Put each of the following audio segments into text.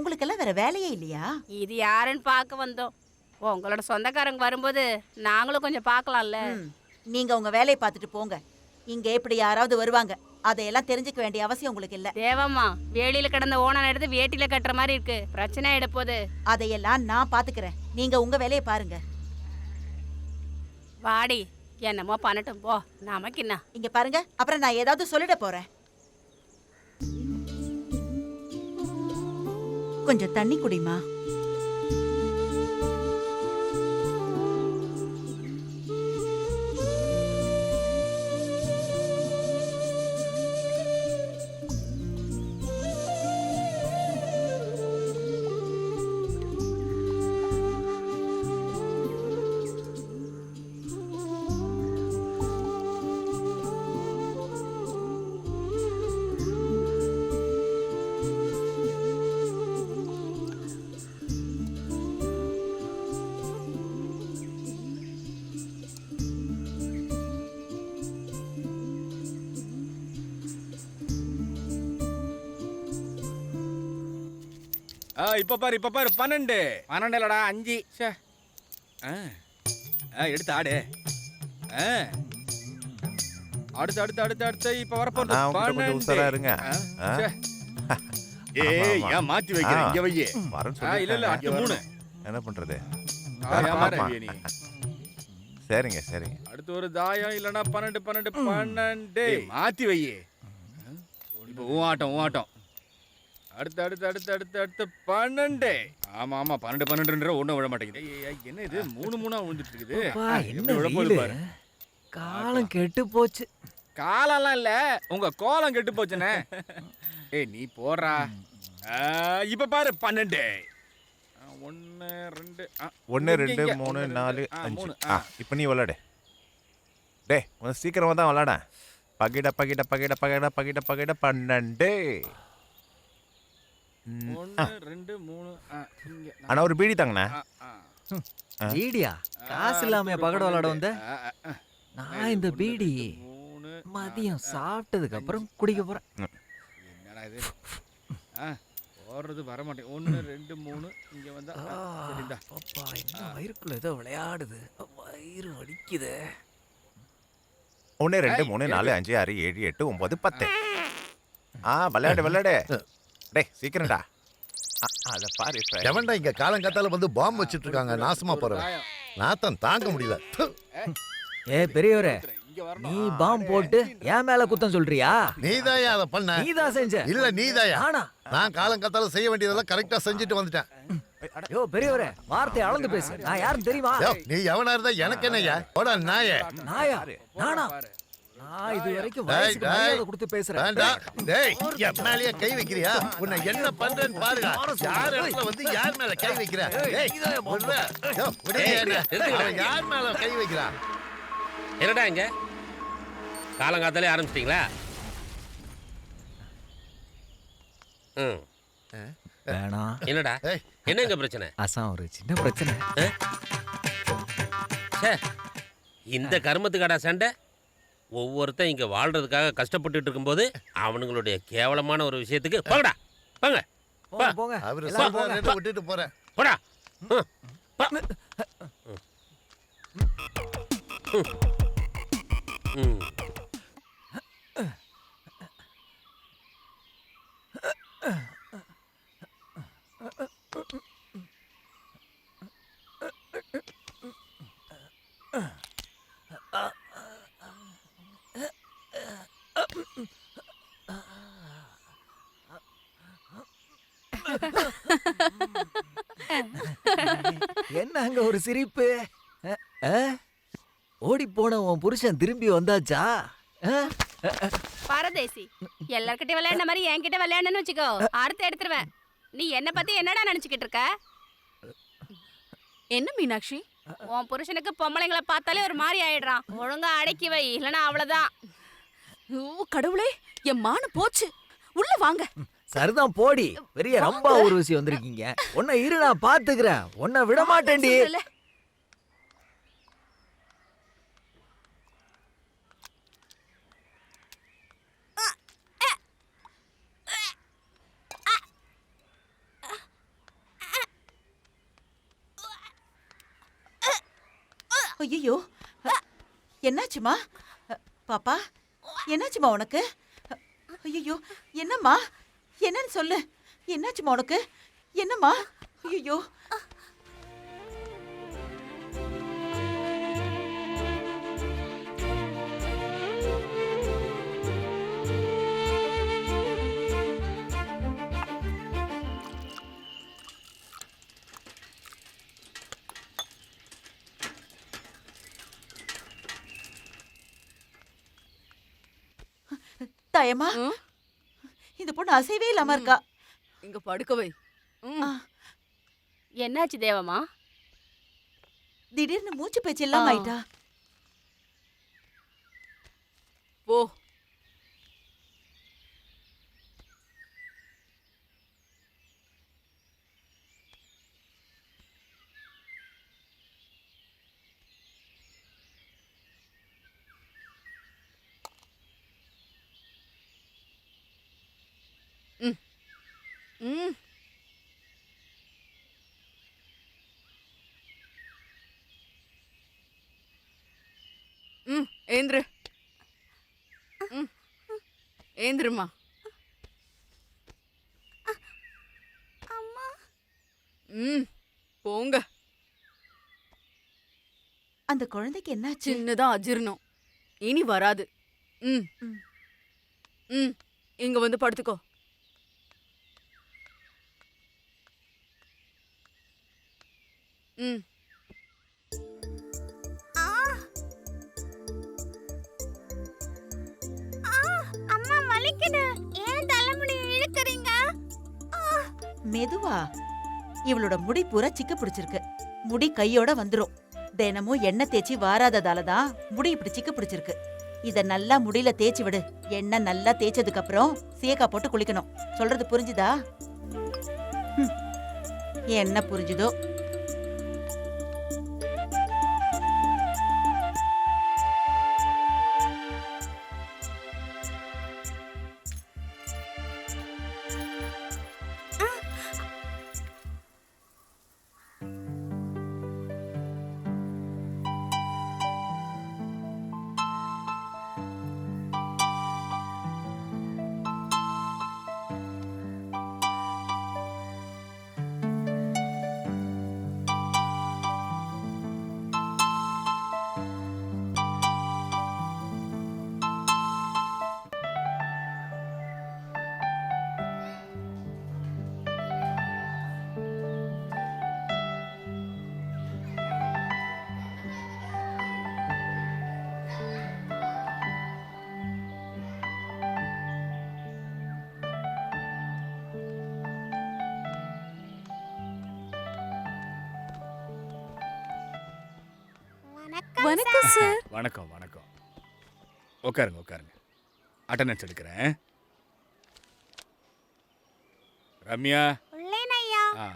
உங்களுக்கெல்லாம் வேற வேலையே இல்லையா? இது யாருன்னு பார்க்க வந்தோம். உங்களோட சொந்தக்காரங்க வரும்போது நாங்களும் கொஞ்சம் பார்க்கலாம்ல. நீங்க உங்க வேலையை பார்த்துட்டு போங்க. இங்க இப்படி யாராவது வருவாங்க, அதையெல்லாம் தெரிஞ்சுக்க வேண்டிய அவசியம் உங்களுக்கு இல்ல. தேவம்மா, வேலியில கிடந்த ஓணம் எடுத்து வேட்டியில கட்டுற மாதிரி இருக்கு. பிரச்சனை ஆயிட போகுது. அதையெல்லாம் நான் பாத்துக்கிறேன். நீங்க உங்க வேலையை பாருங்க. வாடி, என்னமோ பண்ணட்டும் போ, நமக்கு என்ன. இங்க பாருங்க, அப்புறம் நான் ஏதாவது சொல்லிட போறேன். கொஞ்சம் தண்ணி குடிமா. இப்ப பாரு 12 இல்லடா 5. எடுத்து ஆடு. அடுத்து இப்ப வரப்போறது 12. ஏன் மாத்தி வைக்கிறேன், இங்க வையே. இல்ல அடுத்து 3. என்ன பண்றது? நீ சரிங்க. அடுத்து ஒரு தாயம் இல்லனா 12 மாத்தி வையே. இப்ப ஊஆட்டம். அடுத்து 12. ஆமா 12 ஒண்ணும் விட மாட்டேங்குது. என்ன இது 3 விழுந்துட்டு இருக்குது? என்ன விழப்போது பாரு. காலம் கெட்டு போச்சு. காலம்லாம் இல்ல, உங்க கோலம் கெட்டு போச்சுனே. நீ போறா. இப்ப பாரு 12. 1 2 1 2 3 4 5. இப்போ நீ விளையாடு. டேய் கொஞ்சம் சீக்கிரமா தான் விளையாட. பகிட 12. 1 2 3. ஆனா ஒரு பீடி தாங்கண்ணா. பீடியா? காசு இல்லாம பகட விளையாட வந்த? நான் இந்த பீடி மதியம் சாப்பிட்டதுக்கு அப்புறம் குடிக்க போறேன். என்னடா இது? ஓடுறது வர மாட்டேன். 1 2 3 இங்க வந்தா சரிடா. பாப்பா என்ன வயிறுக்குள்ள ஏதோ விளையாடுது. வயிறு வலிக்குது. 1 2 3 4 5 6 7 8 9 10. விளையாடு. டேய் சீக்கிரம்டா. அத பாரு. எவன்டா இங்க காலங்காத்தால வந்து பாம்பு வச்சிட்டு இருக்காங்க, நாசமா போறவன். நாத்தம் தாங்க முடியல. பெரியவரே, நீ பாம் போட்டு என் மேல குத்தம் சொல்றியா? நீதாயா அத பண்ண? நீதான் செஞ்ச? இல்ல நீதாயா? நானா? நான் காலங்காத்தால செய்ய வேண்டியதெல்லாம் கரெக்டா செஞ்சுட்டு வந்துட்டேன். யோ பெரியவரே, வார்த்தை அளந்து பேசு. நான் யாருன்னு தெரியுமா? நீ எவனா இருந்தா எனக்கு என்னய்யா? போடா நாயே. நாயா? நானா? நான் இது வரைக்கும் வயசுக்கு மரியாதை கொடுத்து பேசுறேன். வேண்டாம். டேய், என் மேலயே கை வைக்கிறியா? உன்னை என்ன பண்றேன்னு பாருடா. யார் இடத்துல வந்து யார் மேல கை வைக்கிற? டேய், விடுற. யோ, விடுங்க என்ன? அவன் யார் மேல கை வைக்கிறா? என்னடா இங்க காலங்காத்தாலே ஆரம்பிச்சிட்டீங்களா? வேணாம். என்னடா என்னங்க பிரச்சனை? அசாம் ஒரு சின்ன பிரச்சனை. இந்த கர்மத்துக்காடா சண்டை? ஒவ்வொருத்தன் இங்க வாழ்றதுக்காக கஷ்டப்பட்டுட்டு இருக்கும்போது அவனுங்களுடைய கேவலமான ஒரு விஷயத்துக்கு போங்கடா. போங்க போங்க. அவரு சொல்றாருன்னு விட்டுட்டு போறேன். போடா. என்ன அங்க ஒரு சிரிப்பு? ஓடி போன உன் புருஷன் திரும்பி வந்தாச்சா? பரதேசி, எல்லார்கிட்ட விளையாடின மாதிரி என்கிட்ட விளையாடணும்னு வச்சுக்கோ, அறுத்து எடுத்துருவேன். நீ என்ன பத்தி என்னடா நினைச்சுக்கிட்டு இருக்க? என்ன மீனாட்சி? உன் புருஷனுக்கு பொம்பளைங்களை பார்த்தாலே ஒரு மாதிரி ஆயிடுறான். ஒழுங்கா அடக்கி வை, இல்லைன்னா அவ்வளவுதான். ஓ கடவுளே, என் மான போச்சு. உள்ள வாங்க. சரிதான் போடி. பெரிய ரம்பா ஊர்வசி வந்திருக்கீங்க. உன்னை இரு நான் பாத்துக்கிறேன். உன்னை விட மாட்டேன்டி. ஐயோ, என்னாச்சுமா? பாப்பா, என்னாச்சுமா உனக்கு? ஐயோ, என்னம்மா? என்னன்னு சொல்லு. என்னாச்சுமா உனக்கு? என்னம்மா? ஐயோ, தாயம்மா, ம்? இந்த பொண்ணு அசைவே இல்லாம இருக்கா. இங்க படுக்க வை. ம். என்னாச்சு தேவமா? திடீர்னு மூச்சு பேச்சு இல்லாம ஆ. ஆயிட்டா. போ. ம். ம். ம். ஏந்திரு. ம். ஏந்திருமா. ம். போங்க. அந்த குழந்தைக்கு என்னாச்சு? சின்னதா அஜீர்ணம். இனி வராது. ம். ம். ம். இங்க வந்து படுத்துக்கோ. ம். அம்மா வலிக்குது. ஏன் தலைமுடி இழுக்கறீங்க? மெதுவா. இவளோட முடி பூரா சிக்க பிடிச்சிருக்கு. முடி கையோட வந்துரும். தினமும் எண்ணெய் தேய்ச்சி வாராததால தான் முடி இப்படி சிக்க பிடிச்சிருக்கு. இத நல்லா முடியில தேய்ச்சி விடு. எண்ணெய் நல்லா தேய்ச்சதுக்கு அப்புறம் சீயக்காய் போட்டு குளிக்கணும். சொல்றது புரிஞ்சுதா? ம். என்ன புரிஞ்சுதோ? வணக்கம் சார். வணக்கம் வணக்கம். உட்காருங்க உட்காருங்க. அட்டெண்டன்ஸ் எடுக்கிறேன். ரம்யா. உள்ளேனையா. ஆ.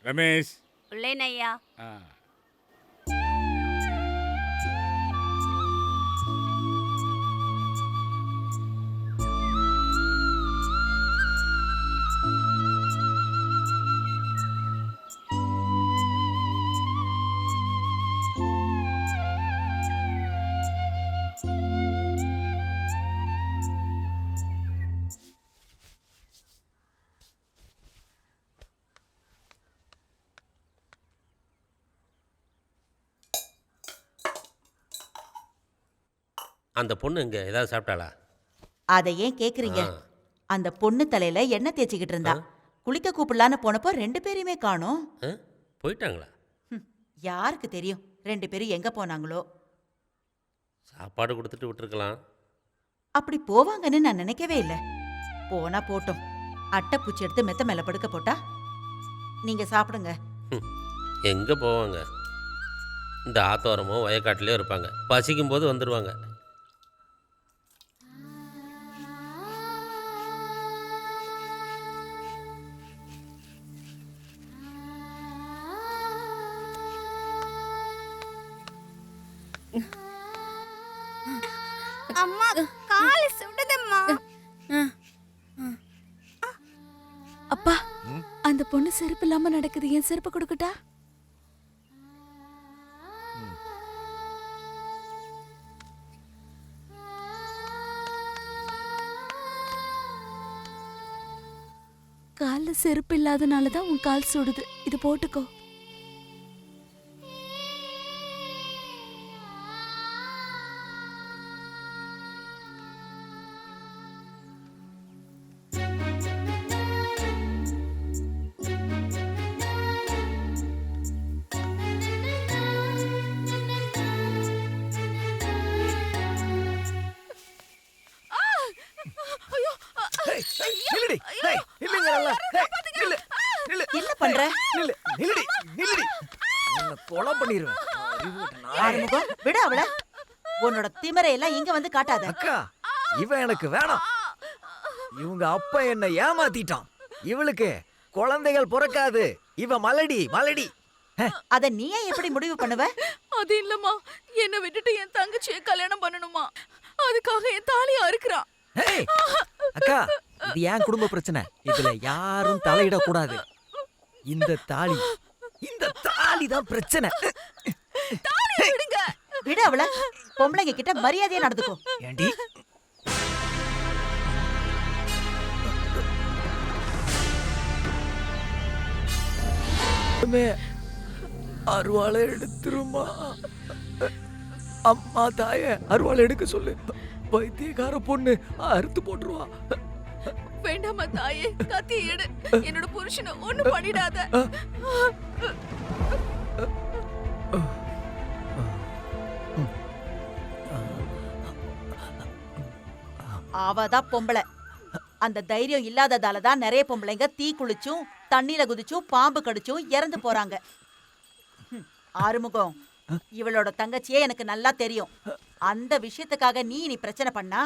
ரமேஷ். உள்ளேனையா. ஆ. அந்த பொண்ணு இங்கே ஏதாவது சாப்பிட்டாளா? அதை ஏன் கேக்குறீங்க? ஆ. அந்த பொண்ணு தலையில எண்ணெய் தேய்ச்சிக்கிட்டு இருந்தா. குளிக்க கூப்பிடலான்னு போனப்போ 2 பேரையுமே காணோம். ஆ? போயிட்டாங்களா? யாருக்கு தெரியும் 2 பேரும் எங்க போனாங்களோ? சாப்பாடு கொடுத்துட்டு விட்டுருக்கலாம். அப்படி போவாங்கன்னு நான் நினைக்கவே இல்லை. போனா போட்டும். அட்டைப்பூச்சி எடுத்து மெத்த மேல படுக்க போட்டா நீங்க சாப்பிடுங்க. எங்கே போவாங்க? இந்த ஆத்தோரமோ வயக்காட்டிலையோ இருப்பாங்க. பசிக்கும் போது வந்துடுவாங்க. அம்மா கால் சுடுதம்மா. அப்பா, ம்? அந்த பொண்ணு செருப்பு இல்லாம நடக்குது. என் செருப்பு கொடுக்கட்டா? கால்ல செருப்பு இல்லாதனால தான் உன் கால் சுடுது. இது போட்டுக்கோ. நில்லுடி. ஏய், நில்லுங்கறல்ல. ஏய், நில்லு. நில்லு. என்ன பண்ற? நில்லு. நில்லுடி. நில்லுடி. உன்னை கொலை பண்ணிருவேன். அறிவுகெட்ட நாயே. ஆறுமுகம், விடு அவள. உன்னோட திமிரை எல்லாம் இங்க வந்து காட்டாத. அக்கா, இவன் எனக்கு வேணாம். இவங்க அப்பா என்ன ஏமாத்திட்டான். இவளுக்கு குழந்தைகள் பிறக்காது. இவ மலடி மலடி. அத நீயே எப்படி முடிவு பண்ணுவ? அது இல்லம்மா, என்ன விட்டுட்டு என் தங்கச்சியை கல்யாணம் பண்ணணுமா? அதுக்காக என் தாலியை அறுக்குறான். ஏய், அக்கா, இது என் குடும்ப பிரச்சனை. இதுல யாரும் தலையிடக் கூடாது. இந்த தாலி தான் பிரச்சனை. விடு அவள. பொம்பளைங்க கிட்ட மரியாதையா நடந்துக்கோ. ஏண்டி? அருவாளை எடுத்துருமா. அம்மா தாய அருவாளை எடுக்க சொல்லு. பைத்தியக்கார பொண்ணு அறுத்து போட்டுருவா. வேண்டாமா தாயே, கத்தி எடு. என்னோட புருஷனை ஒண்ணு பண்ணிடாத. அவதான் பொம்பளை. அந்த தைரியம் இல்லாததால தான் நிறைய பொம்பளைங்க தீ குளிச்சும் தண்ணியில குதிச்சும் பாம்பு கடிச்சும் இறந்து போறாங்க. ஆறுமுகம், இவளோட தங்கச்சியே எனக்கு நல்லா தெரியும். அந்த விஷயத்துக்காக நீ பிரச்சனை பண்ணா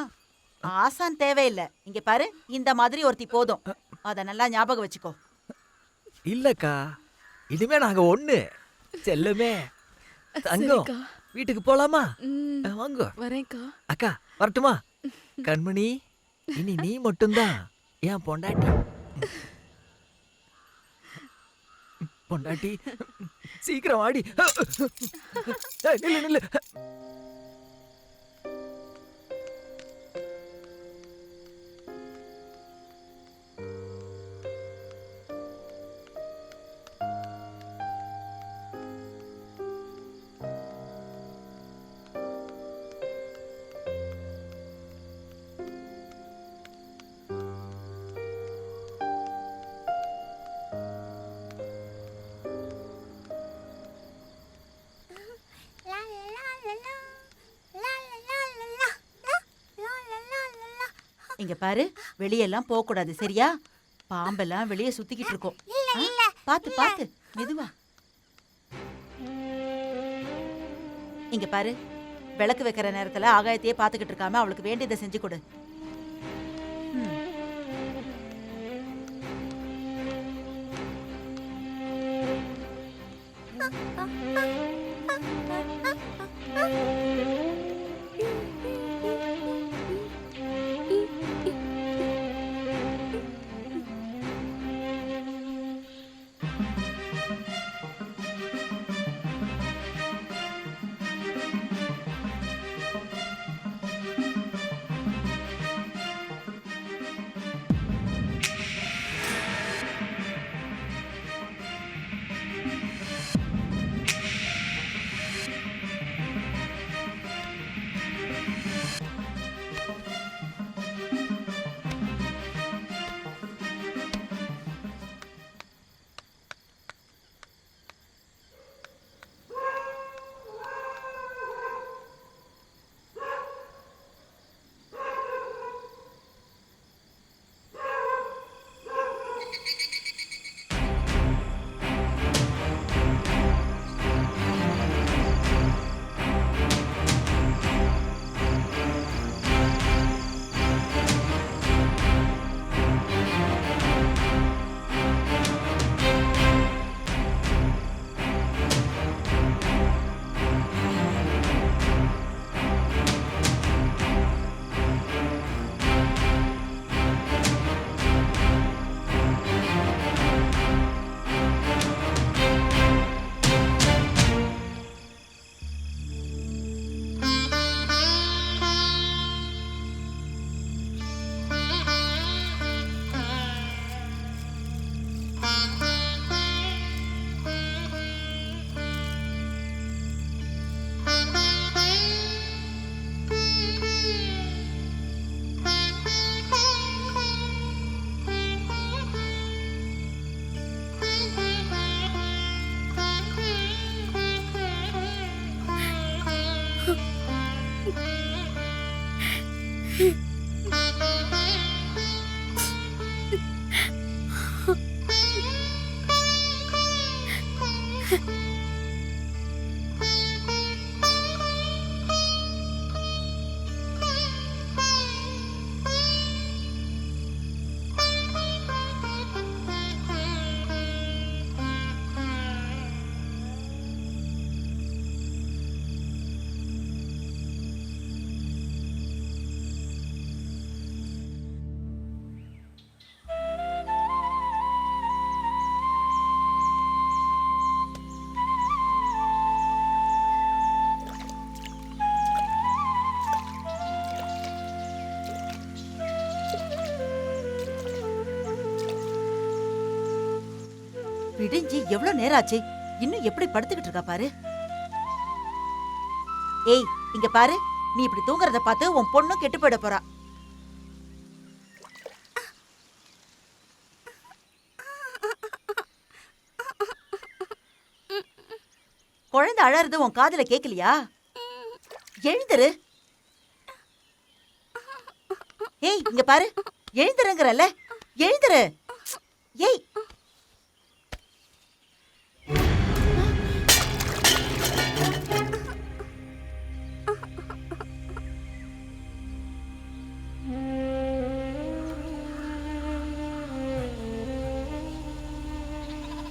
ஆசான் தேவையில்லை. இங்க பாரு, இந்த மாதிரி ஒருத்தி போதும். அத நல்லா ஞாபகம் வச்சுக்கோ. இல்லக்கா, இனிமே நாங்க ஒண்ணு. செல்லமே தங்கம், சரிக்கா. வீட்டுக்கு போலாமா? வாங்க. வரேன்க்கா. அக்கா வரட்டுமா? கண்மணி, இனி நீ மட்டும்தான் ஏன் பொண்டாட்டி. பொண்டாட்டி சீக்கிரம் ஆடி. நில்லு நில்லு. இங்க பாரு, வெளியெல்லாம் போக கூடாது, சரியா? பாம்பெல்லாம் வெளியே சுத்திக்கிட்டு இருக்கோம். பாத்து பாத்து, மெதுவா. இங்க பாரு, விளக்கு வைக்கிற நேரத்துல ஆகாயத்தையே பாத்துக்கிட்டு இருக்காம அவளுக்கு வேண்டியதை செஞ்சு கொடு. விடிஞ்சு எவ்வளவு நேரம் ஆச்சு, இன்னும் எப்படி படுத்துக்கிட்டு இருக்கா பாரு. ஏய், இங்க பாரு, நீ இப்படி தூங்குறத பார்த்து உன் பொண்ணும் கெட்டு போயிட போறா. குழந்தை அழறது உன் காதுல கேக்கலையா? எழுந்துரு. ஏய், இங்க பாரு, எழுந்துருங்கறல, எழுந்துரு. ஏய்,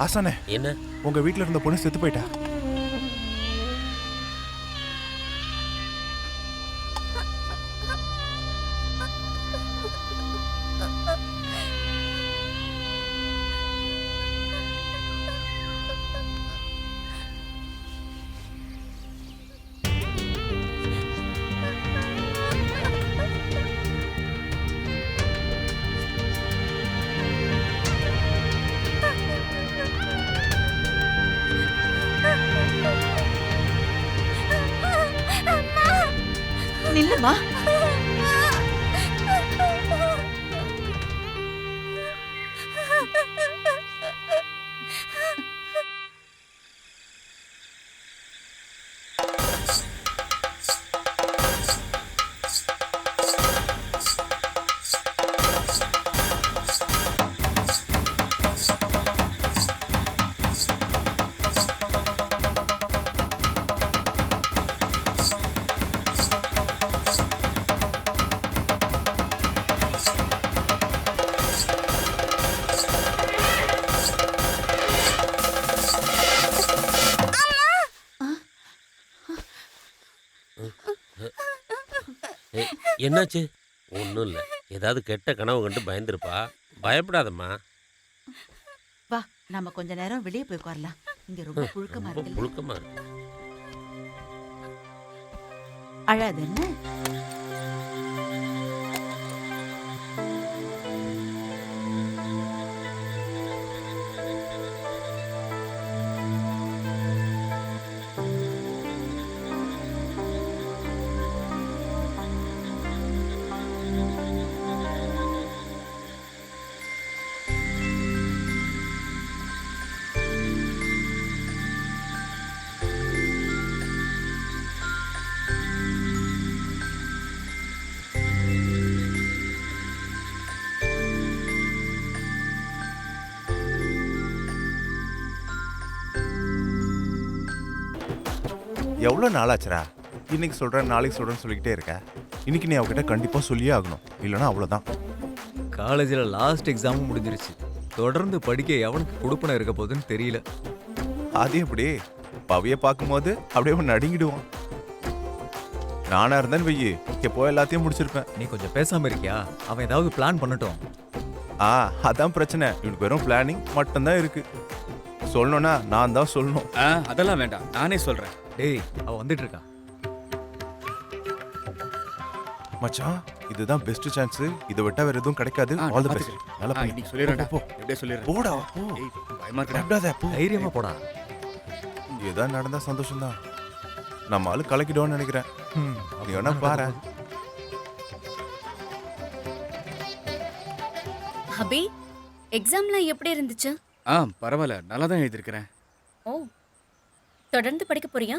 ஆசானே, என்ன உங்க வீட்ல இருந்த பொண்ணு செத்து போயிட்டா. நில்லுமா. என்னாச்சு? ஒன்றும் இல்லை, ஏதாவது கெட்ட கனவு கண்டு பயந்துருப்பா. பயப்படாதம்மா. வா, நம்ம கொஞ்ச நேரம் வெளியே போய் உட்காரலாம். இங்க ரொம்ப புழுக்கமா ரொம்ப இருக்கு. புழுக்கமா இருக்கு. அழாது என்ன? எவ்வளோ நாளாச்சுரா? இன்னைக்கு சொல்றேன் நாளைக்கு சொல்றேன்னு சொல்லிக்கிட்டே இருக்க. இன்னைக்கு நீ அவகிட்ட கண்டிப்பா சொல்லியே ஆகணும், இல்லைன்னா அவ்வளோதான். காலேஜில் லாஸ்ட் எக்ஸாமும் முடிஞ்சிருச்சு. தொடர்ந்து படிக்க எவனுக்கு கொடுப்பனை இருக்க போகுதுன்னு தெரியல. அது எப்படி? பவியை பார்க்கும்போது அப்படியே நடுங்கிடுவான். நானா இருந்தேன்னு வெய்யி, எப்போ எல்லாத்தையும் முடிச்சிருப்பேன். நீ கொஞ்சம் பேசாம இருக்கியா? அவன் ஏதாவது பிளான் பண்ணட்டும். அதான் பிரச்சனை. இவனுக்கு வெறும் பிளானிங் மட்டும்தான் இருக்கு. சொல்லணும்னா நான் தான் சொல்லணும். அதெல்லாம் வேண்டாம், நானே சொல்றேன். டேய், அவ வந்துட்டு இருக்கா. மச்சான், இதுதான் பெஸ்ட் சான்ஸ். இதை விட்டா வேற எதுவும் கிடைக்காது. All the best. நல்லா பண்ணி. இன்னைக்கு சொல்லிடுறேன்டா. போ. எப்படியே சொல்லிடுறேன். போடா போ. ஏய், பயமா இருக்குடா. பயப்படாத போ. தைரியமா போடா. ஏதாவது நடந்தா சந்தோஷம் தான். நம்ம ஆளு கலக்கிடுவோம்னு நினைக்கிறேன். நீ வேணா பாரு. அபி, எக்ஸாம்லாம் எப்படி இருந்துச்சு? பரவாயில்ல, நல்லா தான் எழுதியிருக்கிறேன். ஓ, தொடர்ந்து படிக்க போறியா?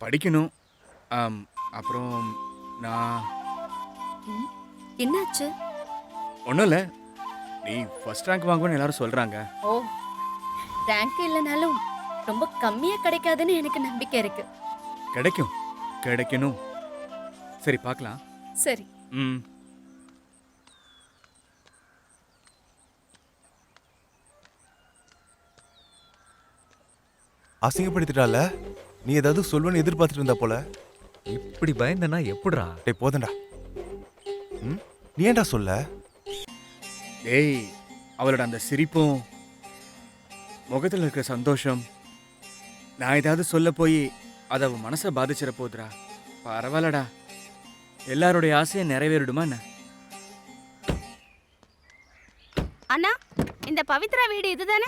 படிக்கணும். அப்புறம் நான் என்னாச்சு? ஒன்றும் இல்லை, நீ ஃபர்ஸ்ட் ரேங்க் வாங்குவேன்னு எல்லாரும் சொல்றாங்க. ஓ, ரேங்க் இல்லைனாலும் ரொம்ப கம்மியா கிடைக்காதுன்னு எனக்கு நம்பிக்கை இருக்கு. கிடைக்கும், கிடைக்கணும். சரி, பார்க்கலாம். சரி. அசிங்கப்படுத்திட்டால. நீ ஏதாவது சொல்லுவேன்னு எதிர்பார்த்துட்டு இருந்தா போல. இப்படி பயந்தனா எப்படிடா? டேய் போதண்டா. நீ ஏன்டா சொல்ல? டேய், அவளோட அந்த சிரிப்பும் முகத்தில் இருக்கிற சந்தோஷம், நான் ஏதாவது சொல்ல போய் அதை அவன் மனசை பாதிச்சிட போதுடா. பரவாயில்லடா, எல்லாருடைய ஆசையை நிறைவேறிடுமா என்ன? அண்ணா, இந்த பவித்ரா வீடு இதுதானே?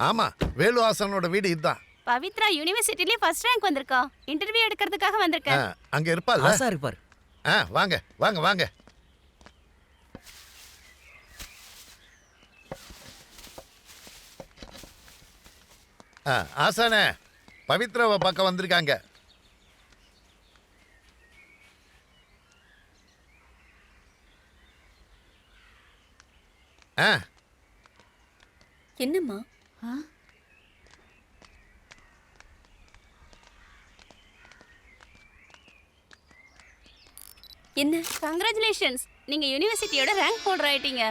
ஆமா, வேலு ஆசானோட வீடு இதுதான். பவித்ரா யுனிவர்சிட்டிலேயே ஃபர்ஸ்ட் ரேங்க் வந்திருக்கா. இன்டர்வியூ எடுக்கிறதுக்காக வந்திருக்கேன். அங்க இருப்பாள்ல? ஆசா இருப்பார். வாங்க வாங்க வாங்க. ஆசானே, பவித்ராவை பார்க்க வந்திருக்காங்க. என்னம்மா? என்ன? கங்க்ராச்சுலேஷன்ஸ், நீங்க யுனிவர்சிட்டியோட ரேங்க் ஹோல்டர் ஆயிட்டீங்க.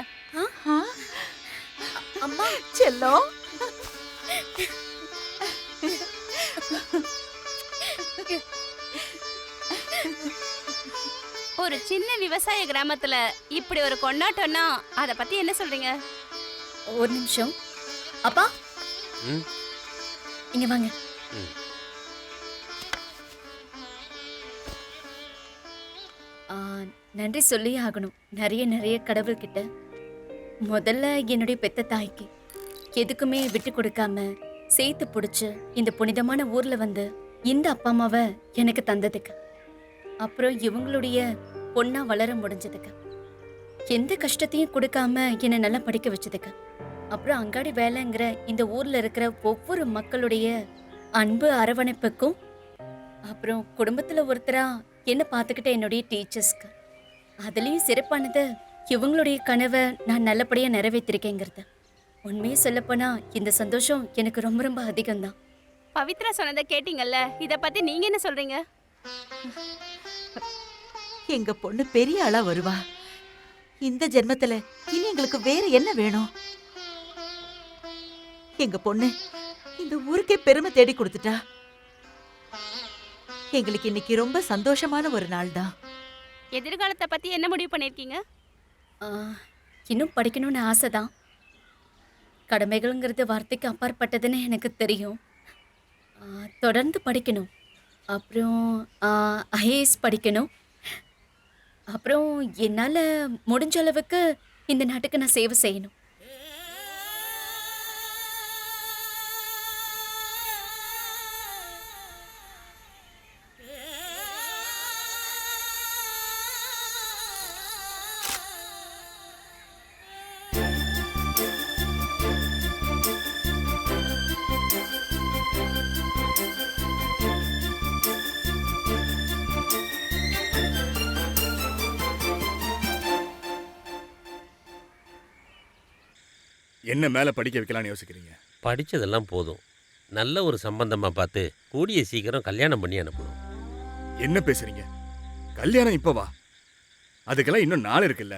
அம்மா செல்லம், ஒரு சின்ன விவசாய கிராமத்துல இப்படி ஒரு கொண்டாட்டம்னா அத பத்தி என்ன சொல்றீங்க? ஒரு நிமிஷம். அப்பா இங்க வாங்க. நன்றி சொல்லி ஆகணும் நிறைய கடவுள்கிட்ட. முதல்ல என்னுடைய பெத்த தாய்க்கு எதுக்குமே விட்டு கொடுக்காம சேர்த்து பிடிச்சு இந்த புனிதமான ஊர்ல வந்து இந்த அப்பா அம்மாவை எனக்கு தந்ததுக்கு, அப்புறம் இவங்களுடைய பொண்ணா வளர முடிஞ்சதுக்கு, எந்த கஷ்டத்தையும் கொடுக்காம என்னை நல்லா படிக்க வச்சதுக்கு, அப்புறம் அங்காடி வேலைங்கிற இந்த ஊர்ல இருக்கிற ஒவ்வொரு மக்களுடைய அன்பு அரவணைப்புக்கும், அப்புறம் குடும்பத்துல ஒருத்தரா என்ன பார்த்துக்கிட்ட என்னுடைய டீச்சர்ஸ்க்கு, அதுலயும் சிறப்பானது இவங்களுடைய கனவை நான் நல்லபடியா நிறைவேற்றிருக்கேங்கிறது. உண்மையை சொல்லப்போனா இந்த சந்தோஷம் எனக்கு ரொம்ப ரொம்ப அதிகம்தான். பவித்ரா சொன்னதை கேட்டீங்கல்ல, இத பத்தி நீங்க என்ன சொல்றீங்க? எங்க பொண்ணு பெரிய ஆளா வருவா. இந்த ஜென்மத்துல இனி எங்களுக்கு வேற என்ன வேணும்? எங்க பொண்ணு இந்த ஊருக்கே பெருமை தேடி கொடுத்துட்டா. எங்களுக்கு இன்னைக்கு ரொம்ப சந்தோஷமான ஒரு நாள் தான். எதிர்காலத்தை பத்தி என்ன முடிவு பண்ணிருக்கீங்க? இன்னும் படிக்கணும்னு ஆசைதான். கடமைகள்ங்கிறது வார்த்தைக்கு அப்பாற்பட்டதுன்னு எனக்கு தெரியும். தொடர்ந்து படிக்கணும், அப்புறம் ஐஏஎஸ் படிக்கணும், அப்புறம் என்னால் முடிஞ்ச அளவுக்கு இந்த நாட்டுக்கு நான் சேவை செய்யணும். என்ன மேலே படிக்க வைக்கலாம்னு யோசிக்கிறீங்க? படித்ததெல்லாம் போதும், நல்ல ஒரு சம்பந்தமாக பார்த்து கூடிய சீக்கிரம் கல்யாணம் பண்ணி அனுப்பணும். என்ன பேசுறீங்க? கல்யாணம் இப்போவா? அதுக்கெல்லாம் இன்னும் நாள் இருக்குல்ல.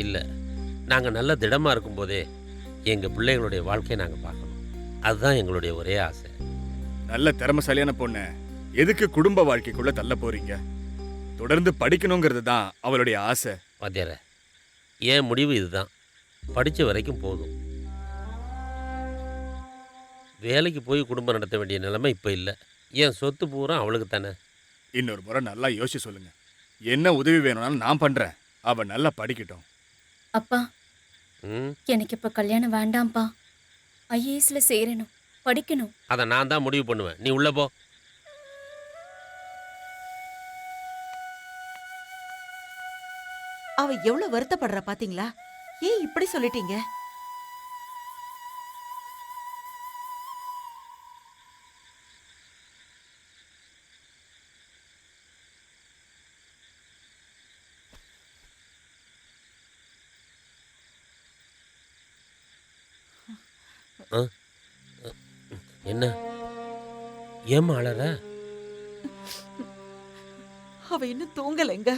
இல்லை, நாங்கள் நல்ல திடமாக இருக்கும்போதே எங்கள் பிள்ளைகளுடைய வாழ்க்கையை நாங்கள் பார்க்கணும். அதுதான் எங்களுடைய ஒரே ஆசை. நல்ல திறமைசாலியான பொண்ணு எதுக்கு குடும்ப வாழ்க்கைக்குள்ள தள்ள போறீங்க? தொடர்ந்து படிக்கணுங்கிறது தான் அவளுடைய ஆசை. வாத்தியார, என் முடிவு இதுதான். படித்த வரைக்கும் போதும். வேலைக்கு போய் குடும்பம் நடத்த வேண்டிய நிலைமை இப்போ இல்லை. என் சொத்து பூரா அவளுக்கு தானே. இன்னொரு முறை நல்லா யோசிச்சு சொல்லுங்க. என்ன உதவி வேணும்னாலும் நான் பண்றேன். அவ நல்லா படிக்கட்டும். அப்பா, எனக்கு இப்ப கல்யாணம் வேண்டாம்ப்பா. ஐஏஎஸ்ல சேரணும், படிக்கணும். அதை நான் தான் முடிவு பண்ணுவேன். நீ உள்ள போ. அவ எவ்வளவு வருத்தப்படுறா பாத்தீங்களா? ஏன் இப்படி சொல்லிட்டீங்க? என்ன ஏம்மா அழற? அவ இன்னும் தூங்கலைங்க,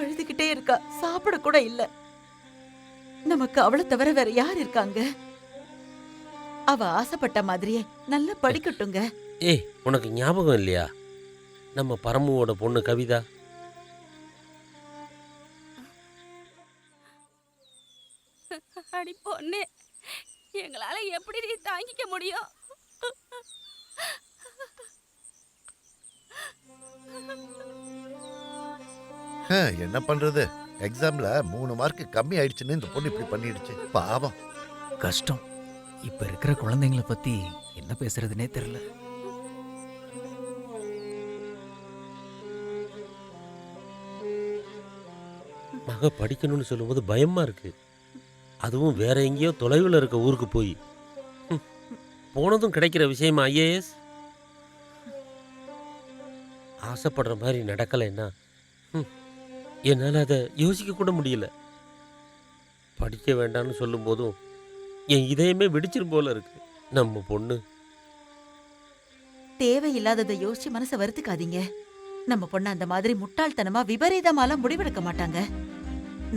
அழுதுகிட்டே இருக்கா. சாப்பிட கூட இல்ல. நமக்கு அவளை தவிர வேற யார் இருக்காங்க? அவ ஆசைப்பட்ட மாதிரியே நல்லா படிக்கட்டுங்க. ஏய், உனக்கு ஞாபகம் இல்லையா நம்ம பரமுவோட பொண்ணு கவிதா? அடி பொண்ணு, எங்களால எப்படி நீ தாங்கிக்க முடியும்? என்ன பண்றது, எக்ஸாம்ல 3 மார்க் கம்மி ஆயிடுச்சுன்னு இந்த பொண்ணு இப்படி பண்ணிடுச்சு. பாவம். கஷ்டம். இப்ப இருக்கிற குழந்தைங்கள பத்தி என்ன பேசுறதுனே தெரியல. மக படிக்கணும்னு சொல்லும்போது பயமா இருக்கு. அதுவும் வேற எங்கேயோ தொலைவில் இருக்க ஊருக்கு போய் போனதும் கிடைக்கிற விஷயமா ஐஏஎஸ்? ஆசைப்படுற மாதிரி நடக்கலைன்னா என்னால் அதை யோசிக்க கூட முடியல. படிக்க வேண்டாம்னு சொல்லும் போதும் என் இதயமே வெடிச்சிரும் போல இருக்கு. நம்ம பொண்ணு தேவையில்லாததை யோசிச்சு மனசை வருத்துக்காதீங்க. நம்ம பொண்ணு அந்த மாதிரி முட்டாள்தனமா விபரீதமாலாம் முடிவெடுக்க மாட்டாங்க.